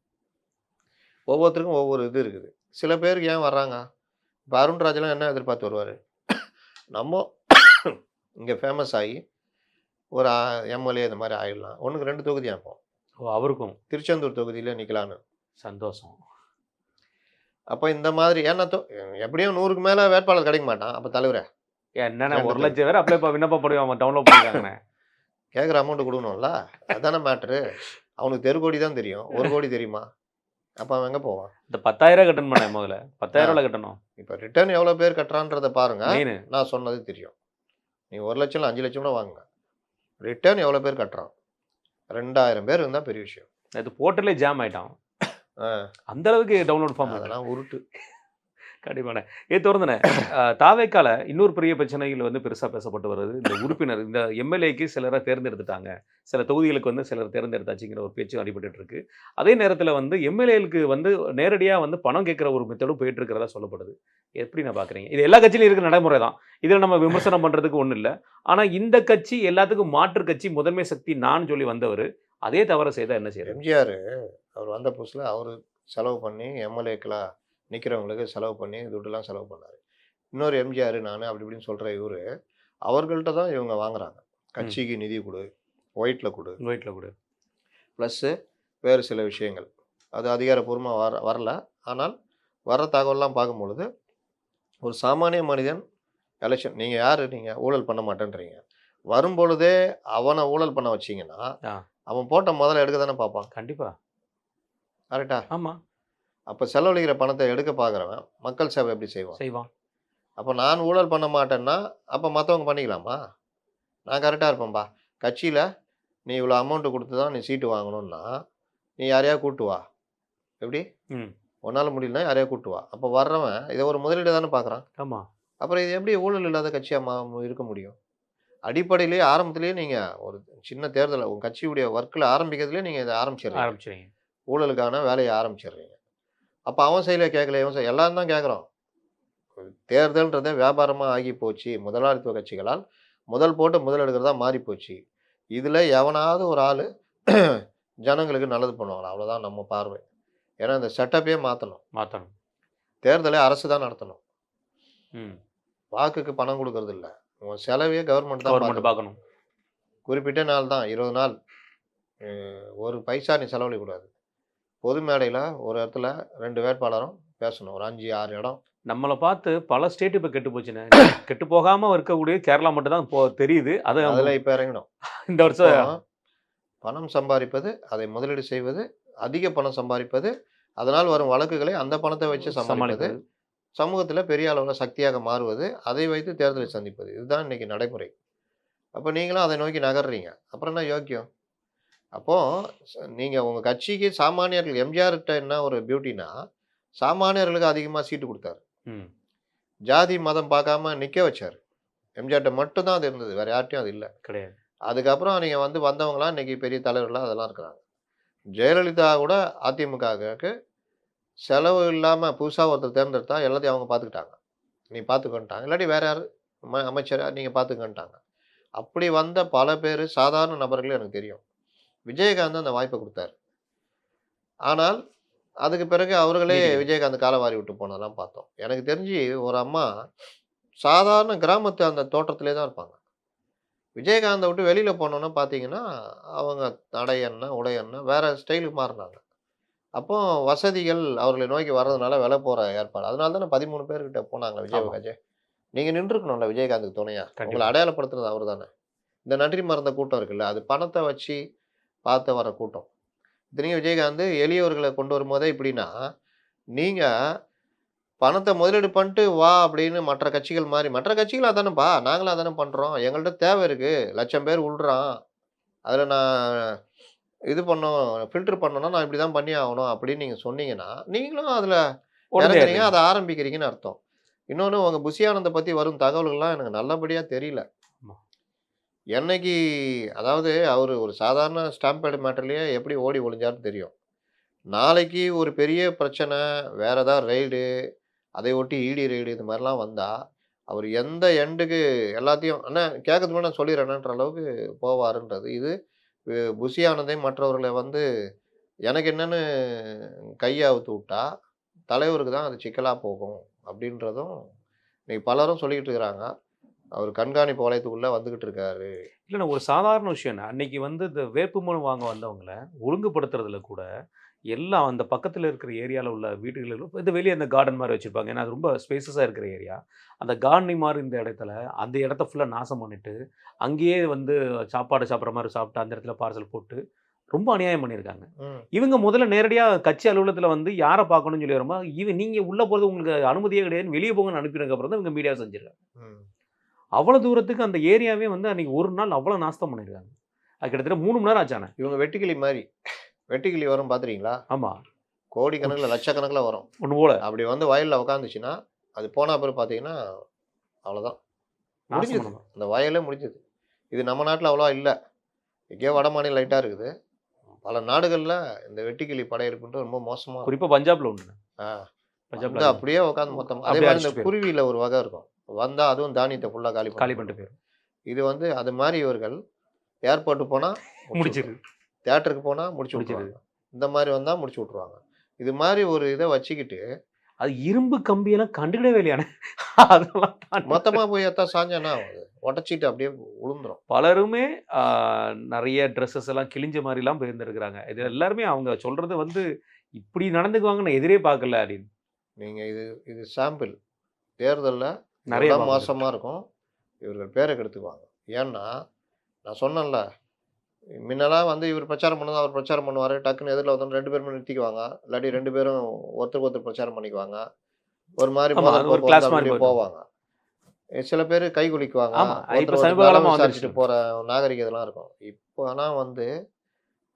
ஒவ்வொருத்தருக்கும் ஒவ்வொரு இது இருக்குது. சில பேருக்கு ஏன் வர்றாங்க? இப்போ அருண்ராஜ்லாம் என்ன எதிர்பார்த்து வருவாரு? நம்ம இங்கே ஃபேமஸ் ஆகி ஒரு எம்எல்ஏ இந்த மாதிரி ஆயிடலாம். 1க்கு 2 தொகுதி அனுப்போம். ஓ, அவருக்கும் திருச்செந்தூர் தொகுதியில நிக்கலான்னு. சந்தோஷம். அப்ப இந்த மாதிரி ஏன்னா எப்படியும் 100க்கு மேல வேட்பாளர் கிடைக்க மாட்டான். அப்ப தலைவரே என்னண்ணே 2 1 லட்சம் பேர் விண்ணப்ப படிவம் டவுன்லோட் பண்ணிருக்காங்கண்ணே. கேட்குற அமௌண்ட் குடுக்கணும்ல. அதானே மேட்ரு. அவனுக்கு தெருக்கோடி தான் தெரியும். 1 கோடி தெரியுமா? அப்ப அவன் எங்க போவான்? இந்த 10,000 கட்டணும் பண்ண முதல்ல. ஆ. 10,000 கட்டணும். இப்ப ரிட்டர்ன் எவ்வளோ பேர் கட்டுறான்றத பாருங்க. மெயின். நான் சொன்னது தெரியும். நீங்க 1 லட்சம் இல்ல 5 லட்சம் கூட வாங்குங்க. ரிட்டர்ன் எவ்வளோ பேர் கட்டுறான்? 2000 பேர் இருந்தா பெரிய விஷயம். அது போர்ட்டலே ஜாம் ஆயிட்டான். ஆ. அந்த அளவுக்கு டவுன்லோட் ஃபார்ம் அதெல்லாம் உருட்டு. கண்டிப்பாண்ணே. இது தொடர்ந்துண்ணே தாவேக்கால இன்னொரு பெரிய பிரச்சனைகள் பெருசா பேசப்பட்டு வருது. இந்த உறுப்பினர் இந்த எம்எல்ஏக்கு சிலரை தேர்ந்தெடுத்துட்டாங்க. சில தொகுதிகளுக்கு சிலர் தேர்ந்தெடுத்தாச்சுங்கிற ஒரு பேச்சு அடிபட்டு இருக்கு. அதே நேரத்தில் எம்எல்ஏலுக்கு நேரடியா பணம் கேட்குற ஒரு மெத்தடும் போயிட்டு இருக்கிறதா சொல்லப்படுது. எப்படி நான் பார்க்குறீங்க? இது எல்லா கட்சியிலும் இருக்கிற நடைமுறை தான். இதில் நம்ம விமர்சனம் பண்றதுக்கு ஒன்றும் இல்லை. ஆனா இந்த கட்சி எல்லாத்துக்கும் மாற்று கட்சி முதன்மை சக்தி நான் சொல்லி வந்தவர் அதே தவறை செய்தா என்ன செய்யறது? எம்ஜிஆர் அவர் வந்த புதுசுல அவரு செலவு பண்ணி எம்எல்ஏக்கெல்லாம் நிற்கிறவங்களுக்கு செலவு பண்ணி துட்டுலாம் செலவு பண்ணார். இன்னொரு எம்ஜிஆர் நான் அப்படி இப்படின்னு சொல்கிற இவர் அவர்கள்ட்ட தான் இவங்க வாங்குறாங்க. கட்சிக்கு நிதி கொடு, ஒயிட்டில் கொடு, வீட்டில் கூட ப்ளஸ்ஸு வேறு சில விஷயங்கள். அது அதிகாரப்பூர்வமாக வரல. ஆனால் வர தகவல்லாம் பார்க்கும்பொழுது ஒரு சாமானிய மனிதன் எலெக்ஷன் நீங்கள் யார் நீங்கள் ஊழல் பண்ண மாட்டேன்றீங்க. வரும்பொழுதே அவனை ஊழல் பண்ண வச்சிங்கன்னா அவன் போட்ட முதல்ல எடுக்க தானே பார்ப்பான். கண்டிப்பா. கரெக்டா? ஆமா, அப்போ செலவழிக்கிற பணத்தை எடுக்க பார்க்குறவன் மக்கள் சேவை எப்படி செய்வான்? செய்வான். அப்போ நான் ஊழல் பண்ண மாட்டேன்னா அப்போ மற்றவங்க பண்ணிக்கலாமா? நான் கரெக்டாக இருப்பேன்பா. கட்சியில் நீ இவ்வளோ அமௌண்ட்டு கொடுத்து தான் நீ சீட்டு வாங்கணும்னா நீ யாரையா கூட்டு வா. எப்படி? ம். உன்னால் முடியலன்னா யாரையா கூட்டு வா. அப்போ வர்றவன் இதை ஒரு முதலீடு தானே பார்க்குறான். ஆமா. அப்புறம் இது எப்படி ஊழல் இல்லாத கட்சியாக இருக்க முடியும்? அடிப்படையிலேயே ஆரம்பத்திலேயே நீங்கள் ஒரு சின்ன தேர்தலை உங்கள் கட்சியுடைய ஒர்க்கில் ஆரம்பிக்கிறதுலேயே நீங்கள் இதை ஆரம்பிச்சிருங்க. ஊழலுக்கான வேலையை ஆரம்பிச்சிடுறீங்க. அப்போ அவன் செயலை கேட்கல, இவன் எல்லாரும் தான் கேட்குறோம். தேர்தல்ன்றதே வியாபாரமாக ஆகி போச்சு. முதலாளித்துவ கட்சிகளால் முதல் போட்டு முதல் எடுக்கிறதா மாறி போச்சு. இதில் எவனாவது ஒரு ஆள் ஜனங்களுக்கு நல்லது பண்ணுவாங்களா? அவ்வளோதான் நம்ம பார்வை. ஏன்னா இந்த செட்டப்பே மாற்றணும். தேர்தலை அரசு தான் நடத்தணும். ம். வாக்குக்கு பணம் கொடுக்கறது இல்லை. உன் செலவே கவர்மெண்ட் தான் பார்க்கணும். குறிப்பிட்ட நாள் தான் 20 நாள். ஒரு பைசா நீ செலவழிக்கக்கூடாது. பொது மேடையில் ஒரு இடத்துல 2 வேட்பாளரும் பேசணும். ஒரு 5, 6 இடம். நம்மளை பார்த்து பல ஸ்டேட் இப்போ கெட்டு போச்சுண்ணே. கெட்டு போகாமல் இருக்கக்கூடிய கேரளா மட்டும் தான் தெரியுது. அது அதில் இப்போ இறங்கணும். இந்த வருஷம் பணம் சம்பாதிப்பது, அதை முதலீடு செய்வது, அதிக பணம் சம்பாதிப்பது, அதனால் வரும் வழக்குகளை அந்த பணத்தை வச்சு சமாளிப்பது, சமூகத்தில் பெரிய அளவில் சக்தியாக மாறுவது, அதை வைத்து தேர்தலை சந்திப்பது. இதுதான் இன்னைக்கு நடைமுறை. அப்போ நீங்களும் அதை நோக்கி நகர்றீங்க. அப்புறம் என்ன யோக்கியம்? அப்போது நீங்கள் உங்கள் கட்சிக்கு சாமானியர்கள் எம்ஜிஆர்கிட்ட என்ன ஒரு பியூட்டினா சாமானியர்களுக்கு அதிகமாக சீட்டு கொடுத்தாரு. ஜாதி மதம் பார்க்காம நிற்க வச்சார். எம்ஜிஆர்கிட்ட மட்டும்தான் அது இருந்தது. வேறு யார்ட்டையும் அது இல்லை. கிடையாது. அதுக்கப்புறம் நீங்கள் வந்தவங்களாம் இன்றைக்கி பெரிய தலைவர்களாக அதெல்லாம் இருக்கிறாங்க. ஜெயலலிதா கூட அதிமுகவுக்கு செலவு இல்லாமல் புதுசாக ஒருத்தர் தேர்ந்தெடுத்தா எல்லாத்தையும் அவங்க பார்த்துக்கிட்டாங்க. நீ பார்த்துக்கொண்டாங்க. இல்லாட்டி வேறு யார் அமைச்சராக நீங்கள் பார்த்துக்கன்ட்டாங்க. அப்படி வந்த பல பேர் சாதாரண நபர்களே எனக்கு தெரியும். விஜயகாந்த் அந்த வாய்ப்பை கொடுத்தாரு. ஆனால் அதுக்கு பிறகு அவர்களே விஜயகாந்த் காலவாரி விட்டு போனதெல்லாம் பார்த்தோம். எனக்கு தெரிஞ்சு ஒரு அம்மா சாதாரண கிராமத்து அந்த தோட்டத்திலே தான் இருப்பாங்க. விஜயகாந்தை விட்டு வெளியில் போனோன்னா பார்த்தீங்கன்னா அவங்க நடை என்ன உடை என்ன வேறு ஸ்டைலுக்கு மாறினாங்க. அப்போ வசதிகள் அவர்களை நோக்கி வர்றதுனால விலை போகிற ஏற்பாடு. அதனால தானே 13 பேர்கிட்ட போனாங்க விஜய். நீங்கள் நின்றுருக்கணும்ல விஜயகாந்துக்கு துணையா. உங்களை அடையாளப்படுத்துறது அவர் தானே. இந்த நன்றி மறந்த கூட்டம் இருக்குல்ல, அது பணத்தை வச்சு பார்த்து வர கூட்டம். இத்தனையும் விஜயகாந்த் எளியவர்களை கொண்டு வரும்போதே இப்படின்னா நீங்கள் பணத்தை முதலீடு பண்ணிட்டு வா அப்படின்னு மற்ற கட்சிகள் மாதிரி மற்ற கட்சிகள் அதானேப்பா நாங்களும் அதானே பண்ணுறோம். எங்கள்கிட்ட தேவை இருக்குது, 1,00,000 பேர் விழுறான், அதில் நான் இது ஃபில்டர் பண்ணோன்னா நான் இப்படி தான் பண்ணி ஆகணும் அப்படின்னு நீங்கள் சொன்னீங்கன்னா நீங்களும் அதில் இறங்குறீங்க, அதை ஆரம்பிக்கிறீங்கன்னு அர்த்தம். இன்னொன்று உங்கள் புஷியானந்தை பற்றி வரும் தகவல்கள்லாம் எனக்கு நல்லபடியாக தெரியல. என்னைக்கு அதாவது அவர் ஒரு சாதாரண ஸ்டாம்ப் பேட் மேட்டர்லேயே எப்படி ஓடி ஒளிஞ்சார்னு தெரியும். நாளைக்கு ஒரு பெரிய பிரச்சனை வேறு ஏதாவது ரைடு, அதை ஒட்டி இடி ரைடு இது மாதிரிலாம் வந்தால் அவர் எந்த எண்டுக்கு எல்லாத்தையும் அண்ணா கேட்கறதுக்கு முன்னாடி நான் சொல்லிடுறேன்ன்ற அளவுக்கு போவாருன்றது. இது புஷி ஆனந்தை மற்றவர்களை வந்து எனக்கு என்னன்னு கைய அவுத்து விட்டா, தலைவருக்கு தான் அது சிக்கலா போகும் அப்படின்றதும் இன்னைக்கு பலரும் சொல்லிக்கிட்டு இருக்கிறாங்க. அவர் கண்காணிப்பு வளையத்துக்குள்ள வந்துகிட்டு இருக்காரு. இல்லண்ணா ஒரு சாதாரண விஷயம்ண்ணா. அன்னைக்கு வந்து இந்த வேட்புமனு வாங்க வந்தவங்கள ஒழுங்குபடுத்துறதுல கூட எல்லாம் அந்த பக்கத்துல இருக்கிற ஏரியால உள்ள வீடுகளிலும் இது வெளிய அந்த கார்டன் மாரி வச்சிருப்பாங்க. ஏன்னா, அது ரொம்ப ஸ்பேஸஸா இருக்கிற ஏரியா. அந்த கார்டனிங் மாரி இந்த இடத்துல, அந்த இடத்த ஃபுல்லா நாசம் பண்ணிட்டு, அங்கேயே வந்து சாப்பாடு சாப்பிடுற மாரி சாப்பிட்டு, அந்த இடத்துல பார்சல் போட்டு, ரொம்ப அநியாயம் பண்ணியிருக்காங்க. ம், இவங்க முதல்ல நேரடியா கட்சி அலுவலகத்துல வந்து யார பார்க்கணும்னு சொல்லி வரும்போது, நீங்க உள்ள போறது உங்களுக்கு அனுமதியே கிடையாதுன்னு வெளிய போங்கன்னு அனுப்பினதுக்கு அப்புறம் தான் இவங்க மீடியா செஞ்சிருக்காங்க. ம். அவ்வளோ தூரத்துக்கு அந்த ஏரியாவே வந்து அன்னைக்கு ஒரு நாள் அவ்வளோ நாஸ்தம் பண்ணியிருக்காங்க. அது கிட்டத்தட்ட 3 மணி நேரம் ஆச்சாண்ணே. இவங்க வெட்டுக்கிளி மாரி. வெட்டுக்கிளி வரும் பார்த்துருக்கீங்களா? ஆமா. கோடிக்கணக்குல, லட்சக்கணக்குல வரும். ஒண்ணு போல அப்படி வந்து வயல்ல உட்காந்துச்சுன்னா, அது போன பிறகு பார்த்தீங்கன்னா, அவ்வளோதான். நாசம் முடிஞ்சுது. பண்ணணும். அந்த வயலே முடிஞ்சுது. இது நம்ம நாட்ல அவ்வளவா இல்ல. எங்கேயோ வட மாநிலம் லைட்டா இருக்குது. பல நாடுகள்ல இந்த வெட்டுக்கிளி படையெடுப்புன்றது ரொம்ப மோசமா இருக்கும். குறிப்பா பஞ்சாப்ல உண்டுண்ணே. ஆ. பஞ்சாப்ல வந்து அதிகம். அப்படியே உட்காந்து மொத்தமா அதே அப்படியே மாரி இந்த அடிச்சுட்டு போயிரும். குருவியில ஒரு வகை இருக்கும். வந்தா அதுவும் தானியத்த ஃபுல்லா காலி காலி பண்ணிட்டு பண்ணிட்டு போயிடும். போயிரும். இது வந்து அது மாரி இவர்கள் ஏர்போர்ட் போனா முடிச்சு முடிச்சிருது. விட்டுருவாங்க. தியேட்டருக்கு போனா முடிச்சு முடிச்சிருது. விட்டுருவாங்க. இந்த மாரி வந்தா முடிச்சு விட்டுருவாங்க. இது மாரி ஒரு இத வச்சுக்கிட்டு, அது இரும்பு கம்பியெல்லாம் கண்டுக்கிடவே இல்லையாண்ணே. அதெல்லாம் தாண்டி மொத்தமா போய் எத்தா சாஞ்சா என்ன ஆகும் அது? உடைச்சிட்டு அப்படியே உளுந்துரும். பலருமே ஆ நெறைய ட்ரெஸ்ஸஸ் எல்லாம் கிழிஞ்ச மாரிலாம் போயிருந்திருக்கிறாங்க. இது எல்லாருமே அவங்க சொல்றது வந்து, இப்படி நடந்துக்குவாங்கன்னு எதிரே பார்க்கல அப்படின்னு. நீங்க இது இது சாம்பிள். தேர்தல்ல நெறைய இதெல்லாம் பார்க்க மோசமா இருக்கும். இவர்கள் பேர கெடுத்துக்குவாங்க. ஏன்னா, நான் சொன்னேன்ல, முன்னலாம் வந்து இவர் பிரச்சாரம் பண்ணது அவர் பிரச்சாரம் பண்ணுவாரு. டக்குன்னு எதிர்ல வந்தோனே 2 பேருமே நிறுத்திக்குவாங்க. இல்லாட்டி 2 பேரும் ஒருத்தருக்கு ஒருத்தர் பிரச்சாரம் பண்ணிக்குவாங்க. ஒரு மாரி ஆமா. மோதல் அது ஒரு போக்கு வந்து கிளாஸ் அப்படி மாரி இப்படியே போயிடும். போவாங்க. சில பேரு கை குலுக்குவாங்க. ஆமா. இப்ப ஒருத்தர் ஒருத்தர் சமீப நலம் காலமா வந்துருச்சு. விசாரிச்சுட்டு போற நாகரிகதெல்லாம் இருக்கும். இப்போ ஆனா வந்து,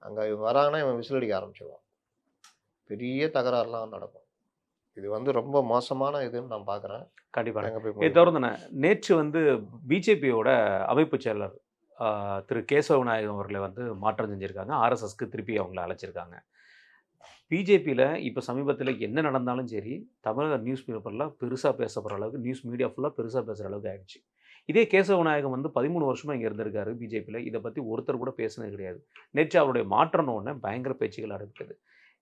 அங்க இவங்க வராங்கன்னா இவன் விசில் அடிக்க ஆரம்பிச்சுருவான். பெரிய தகராறுலாம் நடக்கும். இது வந்து ரொம்ப மோசமான இதுன்னு நான் பார்க்குறேன். கண்டிப்பாண்ணே. எங்க போய் இத முடிய போகுது. தவிர்த்துண்ணே, நேற்று வந்து பிஜேபியோட அமைப்பு செயலர் திரு கேசவ விநாயகம் அவர்களை வந்து மாற்றம் செஞ்சிருக்காங்க. ஆர்எஸ்எஸ்க்கு திருப்பி அவங்கள அழைச்சிருக்காங்க. பிஜேபியில இப்ப சமீபத்தில என்ன நடந்தாலும் சரி, தமிழக நியூஸ் பேப்பர்ல பெருசா பேசப்படுற அளவுக்கு, நியூஸ் மீடியா ஃபுல்லா பெருசா பேசுற அளவுக்கு ஆயிடுச்சு. இதே கேசவ விநாயகம் வந்து 13 வருஷமா இங்க இருந்திருக்காரு பிஜேபியில. இத பத்தி ஒருத்தர் கூட பேசினது கிடையாது. நேற்று அவருடைய மாற்றம்ன உடனே பயங்கர பேச்சுக்கள் ஆரம்பிக்குது.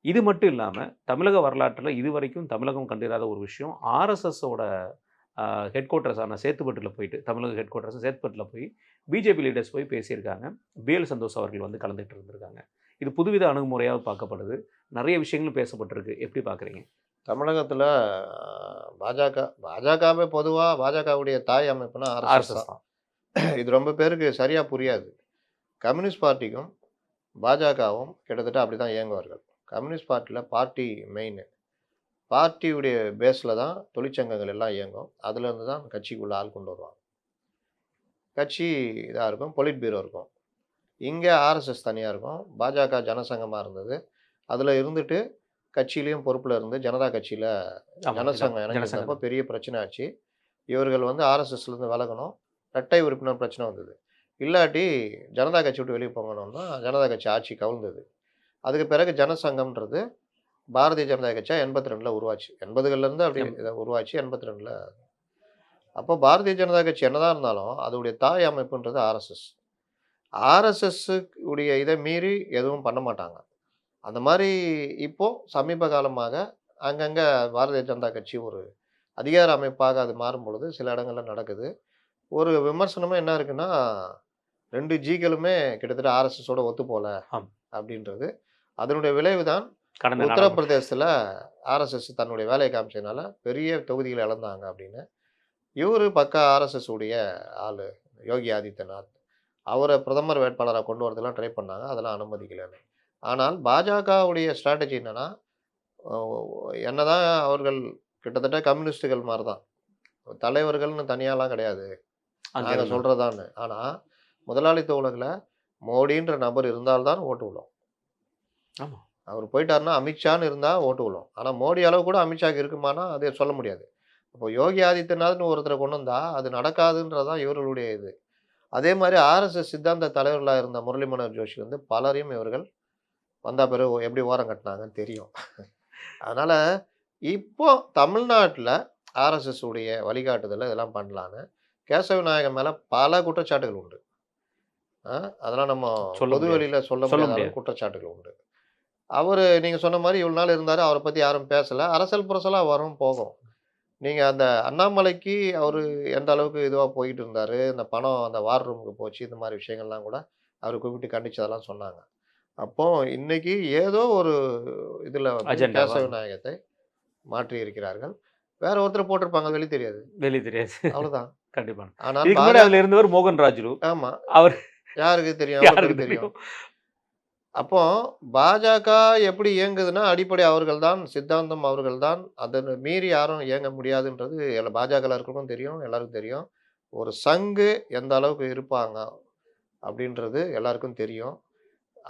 இது மட்டும் இல்லாம, தமிழக வரலாற்றில இதுவரைக்கும் தமிழகம் கண்டிராத ஒரு விஷயம், ஆர்எஸ்எஸோட ஹெட் குவார்ட்டர்ஸான சேத்துப்பட்டுல போயிட்டு, தமிழக ஹெட் குவார்ட்டர்ஸ் சேத்துப்பட்டுல போய் பிஜேபி லீடர்ஸ் போய் பேசியிருக்காங்க. பிஎல் சந்தோஷ் அவர்கள் வந்து கலந்துட்டு இருந்திருக்காங்க. இது புதுவித அணுகுமுறையா பார்க்கப்படுது. நெறைய விஷயங்களும் பேசப்பட்டிருக்கு. எப்படி பார்க்குறீங்க? தமிழகத்துல பாஜகவே பொதுவா பாஜகவுடைய தாய் அமைப்புனா ஆர்எஸ்எஸ் ஆர்எஸ்எஸ் தான். தான். இது ரொம்ப பேருக்கு சரியா புரியாது. கம்யூனிஸ்ட் பார்ட்டிக்கும், பாஜகவும் கிட்டத்தட்ட அப்படிதான் இயங்குவார்கள். கம்யூனிஸ்ட் பார்ட்டில பார்ட்டி மெயினு. பார்ட்டியுடைய பேஸ்ல தான் தொழிற்சங்கங்கள் எல்லாம் இயங்கும். அதுலேருந்து தான் கட்சிக்குள்ள ஆள் கொண்டு வருவாங்க. கட்சி இதா இருக்கும். பொலிட் பீரோ இருக்கும். இங்க ஆர்எஸ்எஸ் தனியா இருக்கும். பாஜக ஜனசங்கமா இருந்தது. அதுல இருந்துட்டு கட்சியிலயும் பொறுப்புல இருந்து ஜனதா கட்சியில ஆமா. ஜனசங்கம் இணைஞ்சிருந்தப்போ ஜனசங்கம். பெரிய பிரச்சனை ஆச்சு. இவர்கள் வந்து ஆர்எஸ்எஸ்லேருந்து விலகணும். இரட்டை உறுப்பினர் பிரச்சனை வந்தது. இல்லாட்டி ஜனதா கட்சி விட்டு வெளிய போங்கன்னோன, ஜனதா கட்சி ஆட்சி கவிழ்ந்தது. அதுக்கு பிறகு ஜனசங்கம்ன்றது பாரதிய ஜனதா கட்சியா 82ல உருவாச்சு. 80கள்லேருந்து அப்படி எம் இத உருவாச்சு 82ல. அப்போ பாரதிய ஜனதா கட்சி என்னதான் இருந்தாலும், அதோடைய தாய் அமைப்புன்றது ஆர்எஸ்எஸ். ஆர்எஸ்எஸ் உடைய இத மீறி எதுவும் பண்ண மாட்டாங்க. அந்த மாரி இப்போ சமீப காலமாக அங்கங்க பாரதிய ஜனதா கட்சி ஒரு அதிகார அமைப்பாக அது மாறும்பொழுது சில இடங்கள்ல நடக்குது. ஒரு விமர்சனமே என்ன இருக்குன்னா, 2 ஜிக்களுமே கிட்டத்தட்ட ஆர்எஸ்எஸோட ஒத்துப்போல ஆம். அப்படின்றது. அதனுடைய விளைவு தான் கடந்த நாடாளுமன்ற உத்தரப்பிரதேசத்துல ஆர்எஸ்எஸ் தன்னுடைய வேலைய காமிச்சதுனால பெரிய தொகுதிகள இழந்தாங்க அப்படின்னு. இவரு பக்கா ஆர்எஸ்எஸ் உடைய ஆளு யோகி ஆதித்யநாத். அவர பிரதமர் வேட்பாளரா கொண்டு வரதெல்லாம் ட்ரை பண்ணாங்க. அதெல்லாம் அனுமதிக்கலன்னு. ஆனால் பாஜகவுடைய ஸ்ட்ராட்டஜி என்னன்னா, அ என்னதான் அவர்கள் கிட்டத்தட்ட கம்யூனிஸ்ட்டுகள் மாரி தான். தலைவர்கள்னு தனியாலாம் கிடையாது. அங்க நாங்க இருந்தாங்க. சொல்றதான்னு. ஆனா, முதலாளித்துவ உலகுல மோடின்ற நபர் இருந்தால் தான் ஓட்டு விழும். ஆமா. அவர் போயிட்டாருன்னா, அமித்ஷான்னு இருந்தா ஓட்டு விழும். ஆனா, மோடி அளவு கூட அமித்ஷாக்கு இருக்குமான்னா, அது சொல்ல முடியாது. அப்போ யோகி ஆதித்யநாத்னு ஒருத்தர கொண்டு வந்தா, அது நடக்காதுன்றது தான் இவர்களுடைய இது. அதே மாரி ஆர்எஸ்எஸ் சித்தாந்த தலைவர்களா இருந்த முரளி மனோகர் ஜோஷி வந்து பலரையும் இவர்கள் வந்த பிறகு எப்படி ஓரம் கட்டுனாங்கன்னு தெரியும். அதனால, இப்போ தமிழ்நாட்டுல ஆர்எஸ்எஸ் உடைய வழிகாட்டுதல்ல இதெல்லாம் பண்ணலான்னு கேசவ விநாயகம் மேல பல குற்றச்சாட்டுகள் உண்டு. அ அதெல்லாம் நம்ம சொல்ல பொது முடியாது. வெளியில சொல்ல சொல்ல முடியாத முடியாது. அளவுக்கு குற்றச்சாட்டுகள் உண்டு. அவரு நீங்க சொன்ன மாரி இவ்வளவு நாள் இருந்தாரு. அவர பத்தி யாரும் பேசல. அரசல் புரசலா வரும், போகும். நீங்க அந்த அண்ணாமலைக்கு அவரு எந்த அளவுக்கு இதுவா போயிட்டு இருந்தாரு. இந்த பணம் அந்த வார் ரூமுக்கு போச்சு. இந்த மாரி விஷயங்கள்லாம் கூட அவர கூப்பிட்டு கண்டிச்சதெல்லாம் சொன்னாங்க. அப்போ இன்னைக்கு ஏதோ ஒரு இதுல வந்து அஜெண்டாவா? கேசவ விநாயகத்தை மாற்றி இருக்கிறார்கள். வேற ஒருத்தர போட்டிருப்பாங்க. வெளிய தெரியாது. வெளிய தெரியாது. அவ்வளோதான். கண்டிப்பா. ஆனால் இதுக்கு முன்னாடி அதுல இருந்தவர் மோகன் ராஜுலு. ஆமா. அவர் யாருக்கு தெரியும்? எவ்வளோ யாருக்கு பேருக்கு தெரியும்? தெரியும்? அப்போ பாஜக எப்படி இயங்குதுன்னா, அடிப்படை அவர்கள் தான், சித்தாந்தம் அவர்கள் தான். அத மீறி யாரும் இயங்க முடியாதுன்றது பாஜகல இருக்கிறவங்களுக்கும் தெரியும், எல்லாருக்கும் தெரியும். ஒரு சங்கு எந்த அளவுக்கு இருப்பாங்க அப்படின்றது எல்லாருக்கும் தெரியும்.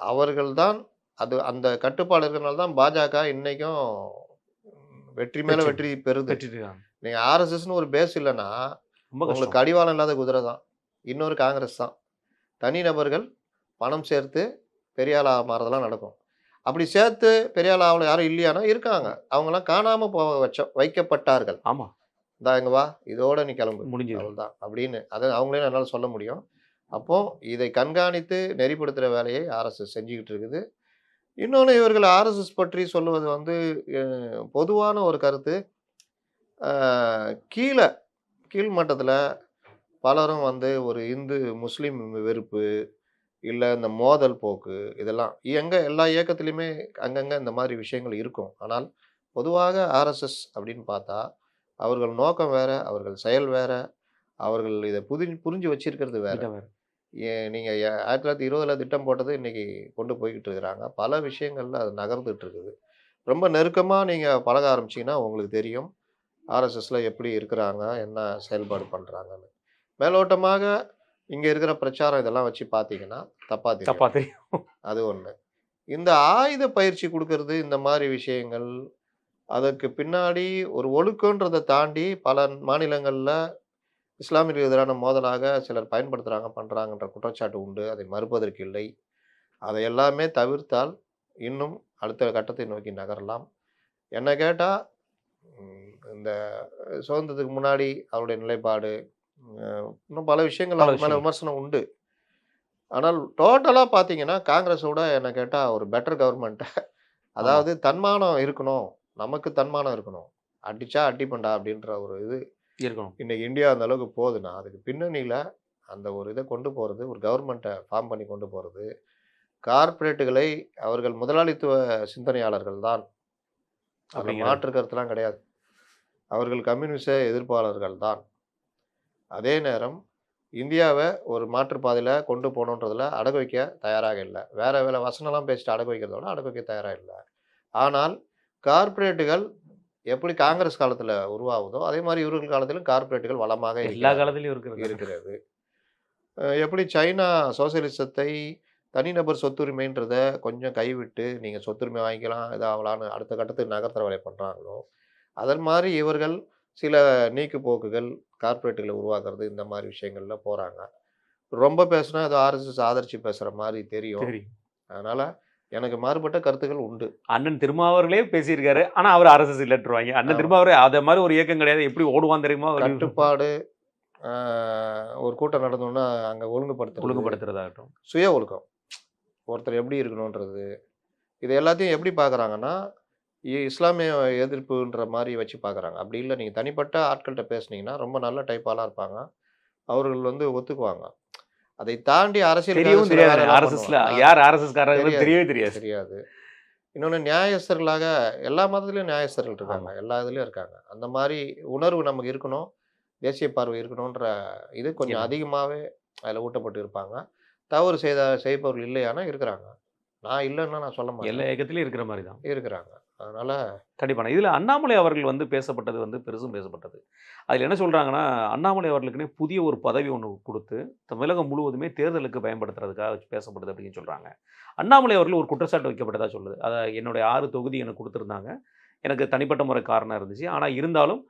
அவர்கள் தான் அது அந்த கட்டுப்பாடு இருக்கிறனால தான் பாஜக இன்னைக்கும் வெற்றி மேல வெற்றி வெற்றி பெறுது. பெற்றிருக்காங்க. நீங்க ஆர்எஸ்எஸ்ன்னு ஒரு பேஸ் இல்லன்னா, ரொம்ப உங்களுக்கு கஷ்டம். கடிவாளம் இல்லாத குதிரை தான். இன்னொரு காங்கிரஸ் தான். தனிநபர்கள் பணம் சேர்த்து பெரிய ஆளா மாறுறதெல்லாம் நடக்கும். அப்படி சேர்த்து பெரிய ஆள் ஆவல யாரும் இல்லையான்னா இருக்காங்க. அவங்கலாம் காணாம வைக்கப்பட்டார்கள். ஆமா. "இந்தா இங்க வா, இதோட நீ கிளம்பு. முடிஞ்சது. அவ்வளதான்." அப்படின்னு. அத அவங்களே என்னால சொல்ல முடியும். அப்போ இதை கண்காணித்து நெறிப்படுத்துற வேலையை ஆர்எஸ்எஸ் செஞ்சுகிட்டு இருக்குது. இன்னொன்னு இவர்கள் ஆர்எஸ்எஸ் பற்றி சொல்லுவது வந்து பொதுவான ஒரு கருத்து. அ கீழ கீழ் மட்டத்தில பலரும் வந்து ஒரு இந்து, முஸ்லீம் வெறுப்பு, இல்ல இந்த மோதல் போக்கு இதெல்லாம் எல்லா இயக்கத்திலயுமே அங்கங்க இந்த மாதிரி விஷயங்கள் இருக்கும். ஆனால் பொதுவாக ஆர்எஸ்எஸ் அப்படின்னு பார்த்தா, அவர்கள் நோக்கம் வேற, அவர்கள் செயல் வேற, அவர்கள் இத புரிஞ்சு வச்சிருக்கிறது வேற. இதான் வேற. நீங்க 1920ல திட்டம் போட்டது இன்னைக்கு கொண்டு போய்க்கிட்டு இருக்கிறாங்க. பல விஷயங்கள்ல அது நகர்ந்துட்டு இருக்குது. ரொம்ப நெருக்கமா நீங்க பழக ஆரம்பிச்சீங்கன்னா உங்களுக்கு தெரியும். ஆர்எஸ்எஸ்ல எப்படி இருக்கிறாங்க, என்ன செயல்பாடு பண்றாங்கன்னு. மேலோட்டமாக இங்க இருக்கிற பிரச்சாரம் இதெல்லாம் வச்சு பார்த்தீங்கன்னா, தப்பா தப்பா தெரியும். தெரியும். அது ஒண்ணு. இந்த ஆயுத பயிற்சி குடுக்கறது, இந்த மாரி விஷயங்கள், அதற்கு பின்னாடி ஒரு ஒழுக்கன்றத தாண்டி பல மாநிலங்கள்ல இஸ்லாமியர்களுக்கு எதிரான மோதலாக சிலர் பயன்படுத்துறாங்க, பண்றாங்கன்ற குற்றச்சாட்டு உண்டு. அதை மறுப்பதற்கு இல்லை. அதை எல்லாமே தவிர்த்தால், இன்னும் அடுத்த கட்டத்தை நோக்கி நகரலாம். என்ன கேட்டா, இந்த சுதந்திரத்துக்கு முன்னாடி அவருடைய நிலைப்பாடு, இன்னும் பல விஷயங்கள் பல அவங்க மேல விஷயங்கள். விமர்சனம் உண்டு. ஆனால் டோட்டலா பார்த்தீங்கன்னா, காங்கிரஸோட என்ன கேட்டா ஒரு பெட்டர் கவர்ன்மெண்ட். ஆமா. அதாவது தன்மானம் இருக்கணும். நமக்கு தன்மானம் இருக்கணும். அடிச்சா அடிப்பேன்டா அப்படின்ற ஒரு இது இருக்கணும். இன்னைக்கு இந்தியா அந்த அளவுக்கு போகுதுன்னா, அதுக்கு பின்னணியில அந்த ஒரு இத கொண்டு போறது, ஒரு கவர்ன்மெண்ட்ட ஃபார்ம் பண்ணி கொண்டு போறது, கார்ப்பரேட்டுகளை அவர்கள் முதலாளித்துவ சிந்தனையாளர்கள் தான். அதுல அப்படிங்கிறாரு. மாற்று கருத்துலாம் கிடையாது. அவர்கள் கம்யூனிச எதிர்ப்பாளர்கள் தான். அதே நேரம் இந்தியாவ ஒரு மாற்று பாதையில கொண்டு போணுன்றதுல அடகு வைக்க தயாராக இல்ல. வேற வேற வசனம்லாம் பேசிட்டு அடகு வைக்கிறத விட அடகு வைக்க தயாரா இல்ல. ஆனால் கார்ப்பரேட்டுகள் எப்படி காங்கிரஸ் காலத்துல உருவாகுதோ, அதே மாரி இவர்கள் காலத்திலும் கார்ப்பரேட்டுகள் வளமாக எல்லா இருக்கிறார்கள் காலத்திலயும் இருக்கிறது. இருக்கிறது. எப்படி சைனா சோசியலிசத்தை தனிநபர் சொத்துரிமைன்றத கொஞ்சம் கைவிட்டு, நீங்க சொத்துரிமை வாங்கிக்கலாம், இதாகலான்னு அடுத்த கட்டத்துக்கு நகர்த்துற வேலைய பண்றாங்களோ, அதன் மாரி இவர்கள் சில நீக்குப்போக்குகள், கார்ப்பரேட்டுகள உருவாக்குறது, இந்த மாரி விஷயங்கள்ல போறாங்க. ரொம்ப பேசுனா ஏதோ ஆர்எஸ்எஸ் ஆதரிச்சு பேசுற மாரி தெரியும். சரி. அதனால எனக்கு மாறுபட்ட கருத்துக்கள் உண்டு. அண்ணன் திருமாவர்களே பேசியிருக்காரு. ஆனா அவர் ஆர்எஸ்எஸ் இல்லன்றுவாய்ங்க. அண்ணன் ஆமா. திருமாவரே அத மாரி ஒரு இயக்கம் கிடையாது. எப்படி ஓடுவான் தெரியுமா? கட்டுப்பாடு, அ ஒரு கூட்டம் நடந்தோம்னா அங்க ஒழுங்குபடுத்துறது, ஒழுங்குபடுத்துறதாகட்டும். சுய ஒழுக்கம். ஒருத்தர் எப்படி இருக்கணுன்றது. இது எல்லாத்தையும் எப்படி பார்க்குறாங்கன்னா, இஸ்லாமிய எதிர்ப்புன்ற மாரி வச்சு பார்க்குறாங்க. அப்படி இல்ல நீங்க தனிப்பட்ட ஆட்கள்ட்ட பேசுனீங்கன்னா, ரொம்ப நல்ல டைப்பாலாம் இருப்பாங்க. அவர்கள் வந்து ஒத்துக்குவாங்க. அதை தாண்டி அரசியலுக்காக தெரியவும் சில தெரியாது. வேலைலாம் ஆர்எஸ்எஸ்ல பண்ணுவாங்க. யார் ஆர்எஸ்எஸ்காரங்கன்னு தெரியாது, தெரியவே தெரியாது. தெரியாது. இன்னொன்னு நியாயஸ்தர்களாக எல்லா மதத்திலயும் நியாயஸ்தர்கள் இருக்காங்க. ஆமா. எல்லா இதுலயும் இருக்காங்க. அந்த மாரி உணர்வு நமக்கு இருக்கணும். தேசிய பார்வை இருக்கணுன்ற இது கொஞ்சம் என்ன? அதிகமாவே அதில ஊட்டப்பட்டு இருப்பாங்க. தவறு செய்பவர்கள் இல்லையானா இருக்கிறாங்க. நான் இல்லன்னு நான் சொல்ல எல்லா மாட்டேன். இயக்கத்திலயும் இருக்கிற மாரி தான். இருக்கிறாங்க. அதனால கண்டிப்பா. இதுல அண்ணாமலை அவர்கள் பேசப்பட்டது பெரிதும் பேசப்பட்டது. அதுல என்ன சொல்றாங்கன்னா, அண்ணாமலை அவர்களுக்குன்னே புதிய ஒரு பதவி ஒண்ணு குடுத்து, தமிழகம் முழுவதுமே தேர்தலுக்கு பயன்படுத்துறதுக்காக வச்சு பேசப்படுது அப்படின்னு சொல்றாங்க. அண்ணாமலை அவர்கள் ஒரு குற்றச்சாட்டு வைக்கப்பட்டதா சொல்லுது. என்னுடைய 6 தொகுதி எனக்கு குடுத்திருந்தாங்க. எனக்கு தனிப்பட்ட முறை காரணம் இருந்துச்சு. ஆனா இருந்தாலும்,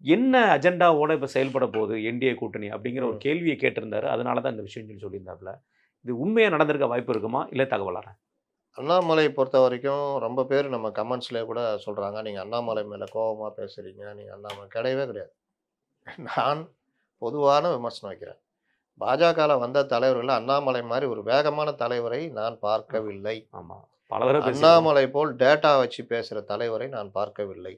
என்ன அஜெண்டாவோட இப்ப செயல்பட போகுது என்டிஏ கூட்டணி அப்படிங்கிற ஒரு ம். கேள்விய கேட்டிருந்தாரு. அதனால தான் இந்த விஷயம் சொல்லியிருந்தாப்ல. இது உண்மையா நடந்திருக்க வாய்ப்பு இருக்குமா? இல்ல தகவலா? அண்ணாமலை பொறுத்தவரைக்கும் ரொம்ப பேர் நம்ம கமெண்ட்ஸ்லயே கூட சொல்றாங்க, "நீங்க அண்ணாமலை மேல கோவமா பேசுறீங்க. நீங்க அண்ணாமலை" கிடையவே கிடையாது. நான் பொதுவான விமர்சனம் வைக்கிறேன். பாஜகல வந்த தலைவர்கள்ல அண்ணாமலை மாரி ஒரு வேகமான தலைவரை நான் பார்க்கவில்லை. ஆமா. பல தடவ பேசியிருக்கோம். அண்ணாமலை போல் டேட்டா வச்சு பேசுற தலைவரை நான் பார்க்கவில்லை.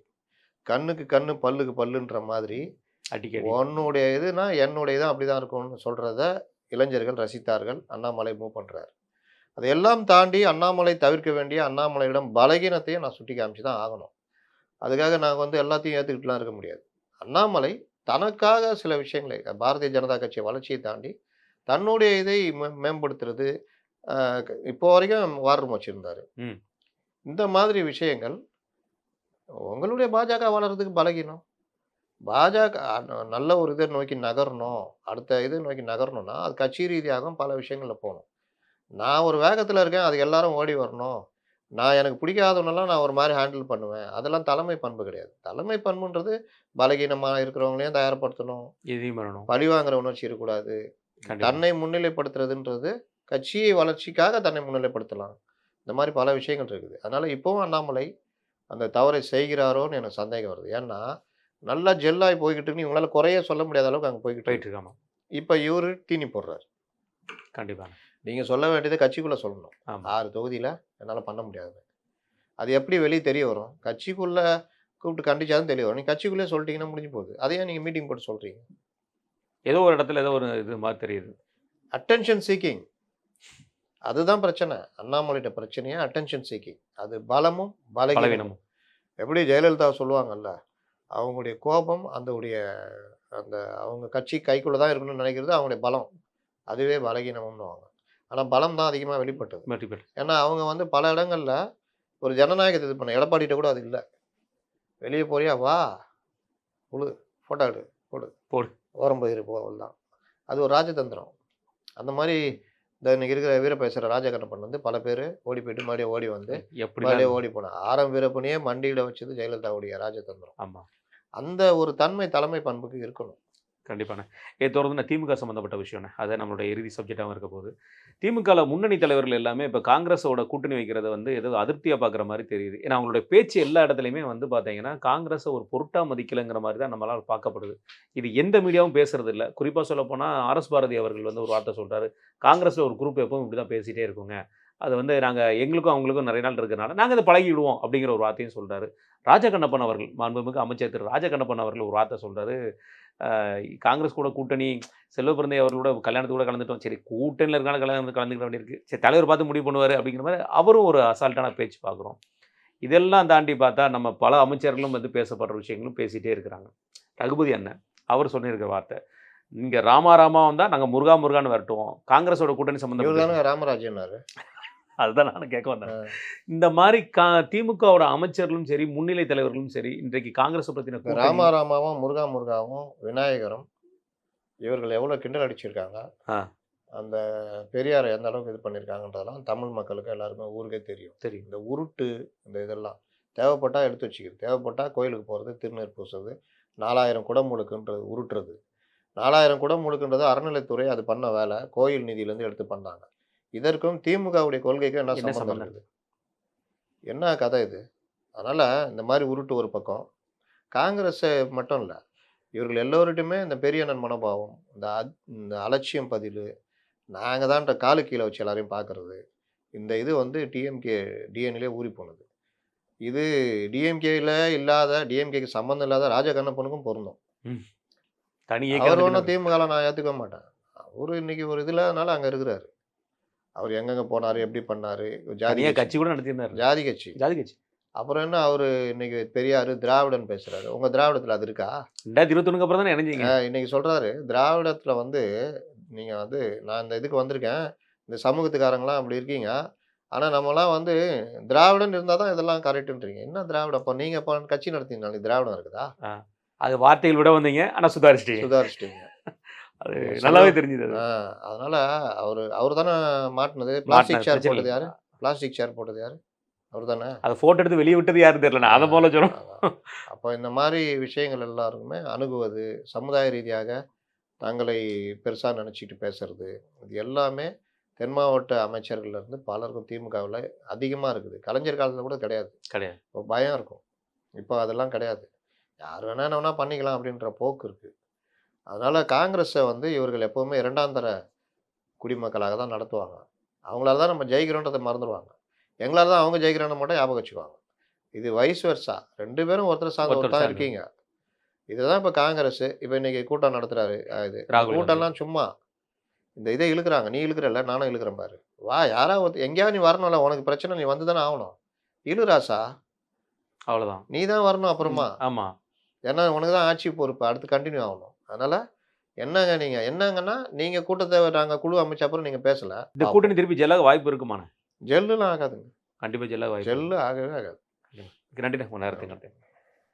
கண்ணுக்கு கண்ணு, பல்லுக்கு பல்லுன்ற மாதிரி, அடிக்கடி. உன்னுடைய இதுனா என்னுடையது அப்படிதான் இருக்கும்னு சொல்றத இளைஞர்கள் ரசித்தார்கள். அண்ணாமலை மூவ் பண்றாரு. அதையெல்லாம் தாண்டி அண்ணாமலை தவிர்க்க வேண்டிய அண்ணாமலையிடம் பலகீனத்தையும் நான் சுட்டி காமிச்சு தான் ஆகணும். அதுக்காக நான் வந்து எல்லாத்தையும் ஏத்துக்கிட்டுலாம் இருக்க முடியாது. அண்ணாமலை தனக்காக சில விஷயங்களை பாரதிய ஜனதா கட்சி வளர்ச்சியை தாண்டி தன்னுடைய இதை மேம்படுத்துறது, அ இப்போ வரைக்கும் வார் ரூம் வச்சிருந்தாரு. ம். இந்த மாதிரி விஷயங்கள் உங்களுடைய பாஜக வளர்றதுக்கு பலகீனம். பாஜக நல்ல ஒரு இதை நோக்கி நகரணும். அடுத்த இதை நோக்கி நகரணும்னா, அது கட்சி ரீதியாகவும் பல விஷயங்கள்ல போணும். நான் ஒரு வேகத்துல இருக்கேன். அதுக்கு எல்லாரும் ஓடி வரணும். எனக்கு பிடிக்காதவனெல்லாம் நான் ஒரு மாரி ஹேண்டில் பண்ணுவேன். அதெல்லாம் தலைமை பண்பு கிடையாது. தலைமை பண்புன்றது பலகீனமா இருக்கிறவங்களையும் தயார்படுத்தணும். எதையும் பண்ணணும். பழிவாங்குற உணர்ச்சி இருக்கக்கூடாது. கண்டிப்பா. தன்னை முன்னிலைப்படுத்துறதுன்றது கட்சி வளர்ச்சிக்காக தன்னை முன்னிலைப்படுத்தலாம். இந்த மாரி பல விஷயங்கள் இருக்குது. அதனால இப்பவும் அண்ணாமலை அந்த தவறை செய்கிறாரோன்னு எனக்கு சந்தேகம் வருது. ஏன்னா, நல்லா ஜெல்லாகி போய்க்கிட்டு இருக்கு. இவங்களால குறையே சொல்ல முடியாத அளவுக்கு அங்க போய்க்கிட்டு போயிட்டு இருக்கு. இருக்காமா. இப்ப இவரு தீனி போடுறாரு. கண்டிப்பாங்க. நீங்க சொல்ல வேண்டியது கட்சிக்குள்ள சொல்லணும். ஆமா. 6 தொகுதியில என்னால பண்ண முடியாதுன்னு. அது எப்படி வெளிய தெரிய வரும்? கட்சிக்குள்ள கூப்பிட்டு கண்டிச்சா தான் தெரிய வரும். நீங்க கட்சிக்குள்ளேயே சொல்லிட்டீங்கன்னா முடிஞ்சு போகுது. அத ஏன் நீங்க மீட்டிங் போட்டு சொல்றீங்க? ஏதோ ஒரு இடத்துல ஏதோ ஒரு இது மாரி தெரியுது. Attention seeking. அதுதான் பிரச்சனை. அண்ணாமலைட்ட பிரச்சனையே அட்டென்ஷன் சீக்கிங். அது பலமும், பலகீனமும். பலவீனமும். எப்படி ஜெயலலிதா சொல்லுவாங்கல்ல, அவங்களுடைய கோபம் அந்த அவங்க கட்சி கைக்குள்ள தான் இருக்கணும்னு நினைக்கிறது அவங்களுடைய பலம். அதுவே பலகீனம்ன்னுவாங்க. ஆனா பலம் தான் அதிகமா வெளிப்பட்டது. வெற்றி ஏன்னா அவங்க வந்து பல இடங்கள்ல ஒரு ஜனநாயகத்த இது பண்ண எடப்பாடிட்ட கூட அது இல்ல. "வெளிய போறியா? வா. உழு. ஃபோட்டோ எடு. போடு. போடு. ஓரம் போயிரு போ" அவ்வளதான். அது ஒரு ராஜதந்திரம். அந்த மாரி இந்த இன்னைக்கு இருக்கிற வீரப்பேசர ராஜகண்ணப்பன் வந்து பல பேரு ஓடி போயிட்டு மறுபடியும் ஓடி வந்து எப்படிலாம் மறுபடியும் ஓடி போனான். ஆரம் வீரப்பனையே மண்டியிட வச்சது ஜெயலலிதாவுடைய ராஜதந்திரம். ஆமா. அந்த ஒரு தன்மை தலைமை பண்புக்கு இருக்கணும். கண்டிப்பாண்ணே. இதை தொடர்ந்து நான் திமுக சம்மந்தப்பட்ட விஷயம்ண்ணே. அது நம்மளுடைய இறுதி சப்ஜெக்டாவும் இருக்க போகுது. திமுகல முன்னணி தலைவர்கள் எல்லாமே இப்ப காங்கிரஸோட கூட்டணி வைக்கிறத வந்து ஏதோ அதிருப்தியா பார்க்குற மாரி தெரியுது. ஏன்னா அவங்களுடைய பேச்சு எல்லா இடத்துலயுமே வந்து பார்த்தீங்கன்னா, காங்கிரஸ ஒரு பொருட்டா மதிக்கலங்கிற மாரி தான் நம்மளால பார்க்கப்படுது. இது எந்த மீடியாவும் பேசுறது இல்ல. குறிப்பா சொல்லப்போனா ஆர்.எஸ். பாரதி அவர்கள் வந்து ஒரு வார்த்தை சொல்றாரு. காங்கிரஸ்ல ஒரு குரூப் எப்பவும் இப்படி தான் பேசிட்டே இருக்குங்க. அது வந்து நாங்க எங்களுக்கும் அவங்களுக்கும் நிறைய நாள் இருக்கிறனால, நாங்க இத பழகிடுவோம் அப்படிங்கிற ஒரு வார்த்தையும் சொல்றாரு. ராஜகண்ணப்பன் அவர்கள் மாண்புமிகு அமைச்சர் திரு ராஜகண்ணப்பன் அவர்கள் ஒரு வார்த்தை சொல்றாரு. காங்கிரஸ் கூட கூட்டணி செல்வப்பிரந்தை அவர்களோட கல்யாணத்துக்கு கூட கலந்துட்டோம். சரி கூட்டணியில இருக்கனால கலந்துக்கிட வேண்டியிருக்கு. சரி தலைவர் பார்த்து முடிவு பண்ணுவாரு அப்படிங்கிற மாரி அவரும் ஒரு அசால்ட்டான பேச்சு பார்க்குறோம். இதெல்லாம் தாண்டி பார்த்தா நம்ம பல அமைச்சர்களும் வந்து பேசப்படுற விஷயங்களும் பேசிட்டே இருக்கிறாங்க. ரகுபதி அண்ணன் அவர் சொல்லியிருக்க வார்த்தை. "நீங்க ராமா ராமா வந்தா நாங்க முருகா முருகான்னு விரட்டுவோம். காங்கிரஸோட கூட்டணி இவரு சம்மந்தப்பட்ட" தானங்க ராமராஜ்யன்னாரு. அதுதான் நானும் கேட்க வந்தேன். அ. இந்த மாரி திமுகவோட அமைச்சர்களும் சரி, முன்னிலை தலைவர்களும் சரி, இன்றைக்கு காங்கிரஸ பத்தின கூட்டணி ராமாராமாவும், முருகா முருகாவும், விநாயகரும் இவர்கள் எவ்வளோ கிண்டல் அடிச்சிருக்காங்க. ஆ அந்த பெரியார எந்த அளவுக்கு இது பண்ணியிருக்காங்கன்றதெல்லாம் தமிழ் மக்களுக்கு எல்லாருமே ஊருக்கே தெரியும். தெரியும். இந்த உருட்டு, இந்த இதெல்லாம் தேவைப்பட்டா எடுத்து வச்சுக்கிறது. தேவைப்பட்டா கோயிலுக்கு போறது, திருநீர் பூசுறது, 4000 குடமுழுக்குன்றது உருட்டுறது. 4000 குடமுழுக்குன்றது அறநிலைத்துறை அது பண்ண வேலை. கோயில் நிதியிலேருந்து எடுத்து பண்ணாங்க. இதற்கும் திமுகவுடைய கொள்கைக்கும் என்ன என்ன சம்மந்தம் சம்மந்தம்? இருக்குது? என்ன கதை இது? அதனால இந்த மாரி உருட்டு ஒரு பக்கம். காங்கிரஸ் மட்டும் இல்ல. இவர்கள் எல்லோரிட்டுமே இந்த பெரிய அண்ணன் மனோபாவம், இந்த அலட்சியம் பதிலு, நாங்க தான்ன்ற காலு கீழ வச்சு எல்லாரையும் பார்க்கறது. இந்த இது வந்து டிஎன்ஏலயே ஊறி போனது. இது டிஎம்கேல இல்லாத டிஎம்கேக்கு சம்மந்தம் இல்லாத ராஜகண்ணப்பனுக்கும் பொருந்தும். ம். தனி அவர் ஏக்கம் ஒண்ணும் திமுகல நான் ஏத்துக்க மாட்டேன். அவரு இன்னைக்கு ஒரு இது இல்லாதனால அங்க இருக்கிறாரு. அவர் எங்கெங்க போனாரு, எப்படி பண்ணாரு, ஜாதி தனியா கட்சி. கட்சி கூட நடத்தியிருந்தாரு. ஜாதி கட்சி. ஜாதி கட்சி. அப்புறம் என்ன அவரு இன்னைக்கு பெரியாரு, திராவிடன் பேசுறாரு. உங்க திராவிடத்துல அது இருக்கா? 2021க்கு அப்புறம் தானே இணைஞ்சீங்க. இன்னைக்கு சொல்றாரு, திராவிடத்துல வந்து நீங்க வந்து நான் இந்த இதுக்கு வந்திருக்கேன். இந்த சமூகத்துக்காரங்கலாம் அப்படி இருக்கீங்க. ஆனா நம்மலாம் வந்து திராவிடன் இருந்தா தான் இதெல்லாம் கரெக்ட்டுன்றீங்க. என்ன திராவிடம்? அப்ப நீங்க கட்சி நடத்தின நாளைக்கு திராவிடம் இருக்குதா? ஆ. அது வார்த்தைகள் விட வந்தீங்க. ஆனா சுதாரிச்சுட்டீங்க. சுதாரிச்சுட்டீங்க. அது ஒரு நல்லாவே செல்வம் தெரிஞ்சது அது. ஆ அதனால அவரு தானே மாட்டுனது. மாட்டுன பிளாஸ்டிக் சேர் பிரச்சனை போட்டது இல்ல. யாரு? பிளாஸ்டிக் சேர் போட்டது யாரு? அவரு தானே? அத ஃபோட்டோ எடுத்து வெளிய விட்டது யாருன்னு தெரியல. அத முதல்ல சொல்லணும். அப்ப இந்த மாரி விஷயங்கள் எல்லாருக்குமே அணுகுவது, சமுதாய ரீதியாக தங்களை பெருசா நினைச்சுட்டு பேசுறது, இது எல்லாமே தென் மாவட்ட அமைச்சர்கள்ல இருந்து பலருக்கும் திமுகவில் அதிகமாக இருக்குது. கலைஞர் காலத்தில் கூட கிடையாது. கிடையாது. இப்போ பயம் இருக்கும். இப்போ அதெல்லாம் கிடையாது. யார் வேணா என்ன வேணா பண்ணிக்கலாம் அப்படின்ற போக்கு இருக்கு. அதனால காங்கிரஸை வந்து இவர்கள் எப்பவுமே 2ஆம் தர குடிமக்களாக தான் நடத்துவாங்க. அவங்களால தான் நம்ம ஜெயிக்கிறோன்றதை மறந்துடுவாங்க. எங்களால தான் அவங்க ஜெயிக்கிறான்னு மட்டும் ஞாபகம் வச்சுக்குவாங்க. இது வைஸ் வெர்சா. 2 பேரும் ஒருத்தர் சார்ந்து ஒருத்தர் ஒருத்தர் சார்ந்து. இருக்கீங்க. இதுதான் இப்ப காங்கிரஸ். இப்ப இன்னைக்கு கூட்டம் நடத்துறாரு. இது இந்த ராகுல் காந்தி. கூட்டம்லாம் சும்மா. இந்த இத இழுக்குறாங்க. நீ இழுக்குறல்ல, நானும் இழுக்குறேன் பாரு. வா யாராவது எங்கேயாவது நீ வரணும்ல. உனக்கு பிரச்சனை நீ வந்து தானே ஆகணும். இழு ராசா. அவ்வளோதான். நீ தான் வரணும் அப்புறமா. ஆமா. ஏன்னா உனக்கு தான் ஆட்சி பொறுப்பு. அடுத்து கன்டின்யூ ஆகணும். அதனால என்னங்க நீங்க என்னங்கன்னா, நீங்க கூட்டத்த நாங்க குழு அமைச்ச அப்புறம் நீங்க பேசல. இந்த கூட்டணி திருப்பி ஜெல்லாக வாய்ப்பு இருக்குமாண்ணே? ஜெல்லுலாம் ஆகாதுங்க. கண்டிப்பா ஜெல்லாக வாய்ப்பு. ஜெல்லு ஆகவே ஆகாது. நன்றி உங்க நேரத்துக்கு நன்றி.